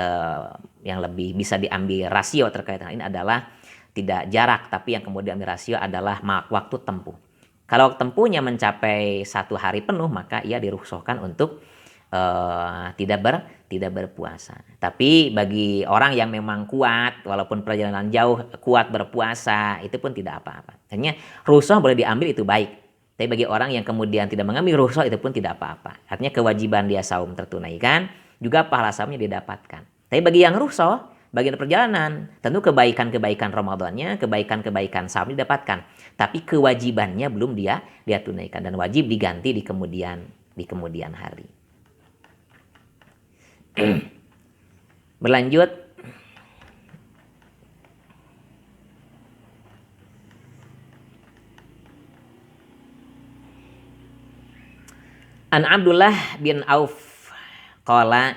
bisa diambil rasio terkait hal ini adalah tidak jarak, tapi yang kemudian diambil rasio adalah waktu tempuh. Kalau tempuhnya mencapai 1 hari penuh, maka ia dirukhsahkan untuk tidak berpuasa. Tapi bagi orang yang memang kuat, walaupun perjalanan jauh, kuat berpuasa, itu pun tidak apa-apa. Artinya rukhsah boleh diambil, itu baik. Tapi bagi orang yang kemudian tidak mengambil rukhsah, itu pun tidak apa-apa. Artinya kewajiban dia saum tertunaikan, juga pahala saumnya didapatkan. Tapi bagi yang rukhsah, bagian perjalanan. Tentu kebaikan-kebaikan Ramadannya, kebaikan-kebaikan saum didapatkan, tapi kewajibannya belum dia tunaikan dan wajib diganti di kemudian hari. Berlanjut, An Abdullah bin Auf qala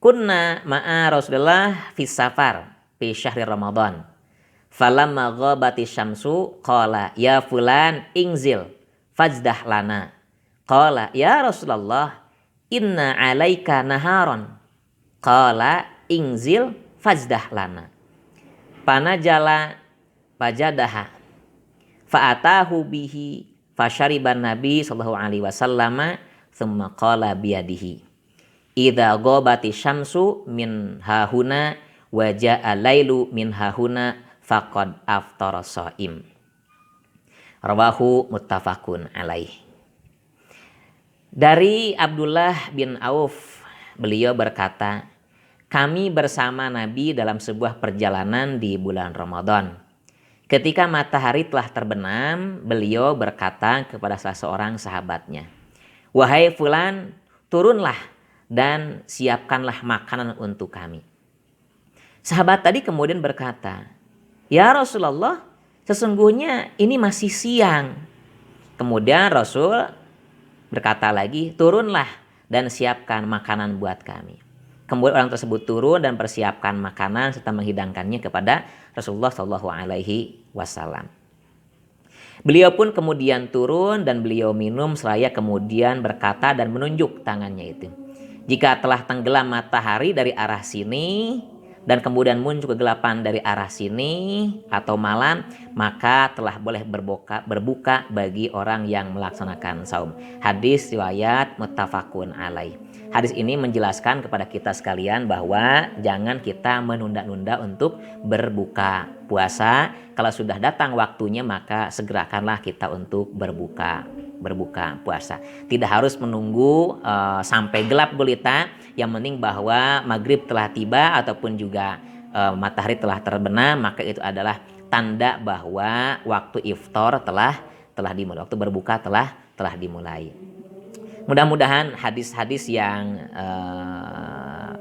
kunna ma'a Rasulullah fis safar fi syahri Ramadan. Falamma ghabati syamsu qala ya fulan ingzil fajdah lana. Qala ya Rasulullah inna alaika naharon. Qala ingzil fajdah lana. Panajala fajadaha fa'atahu bihi fasyariban nabi sallallahu alaihi wasallam thumma qala biyadihi idza ghabati syamsu min hahuna wa ja'a lailu min hahuna faqad aftara shaim. Rawahu muttafaqun alaih. Dari Abdullah bin Auf, beliau berkata, kami bersama Nabi dalam sebuah perjalanan di bulan Ramadan. Ketika matahari telah terbenam, beliau berkata kepada salah seorang sahabatnya, wahai fulan, turunlah dan siapkanlah makanan untuk kami. Sahabat tadi kemudian berkata, ya Rasulullah, sesungguhnya ini masih siang. Kemudian Rasul berkata lagi, turunlah dan siapkan makanan buat kami. Kemudian orang tersebut turun dan persiapkan makanan serta menghidangkannya kepada Rasulullah Shallallahu Alaihi Wasallam. Beliau pun kemudian turun dan beliau minum seraya kemudian berkata dan menunjuk tangannya itu. Jika telah tenggelam matahari dari arah sini dan kemudian muncul kegelapan dari arah sini atau malam, maka telah boleh berbuka bagi orang yang melaksanakan saum. Hadis riwayat muttafaqun alaih. Hadis ini menjelaskan kepada kita sekalian bahwa jangan kita menunda-nunda untuk berbuka puasa. Kalau sudah datang waktunya maka segerakanlah kita untuk berbuka puasa. Tidak harus menunggu sampai gelap gulita. Yang penting bahwa maghrib telah tiba ataupun juga matahari telah terbenam, maka itu adalah tanda bahwa waktu iftar telah dimulai, waktu berbuka telah dimulai. Mudah-mudahan hadis-hadis yang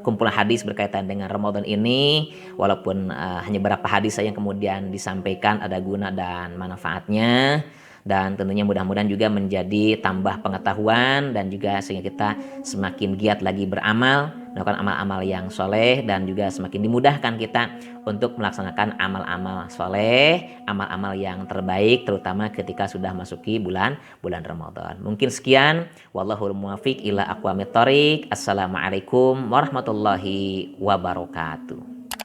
kumpulan hadis berkaitan dengan Ramadan ini, walaupun hanya beberapa hadis saja yang kemudian disampaikan, ada guna dan manfaatnya. Dan tentunya mudah-mudahan juga menjadi tambah pengetahuan dan juga sehingga kita semakin giat lagi beramal, melakukan amal-amal yang soleh dan juga semakin dimudahkan kita untuk melaksanakan amal-amal soleh, amal-amal yang terbaik terutama ketika sudah masuki bulan Ramadan. Mungkin sekian, wallahul muwaffiq ila aqwamit thoriq. Assalamualaikum warahmatullahi wabarakatuh.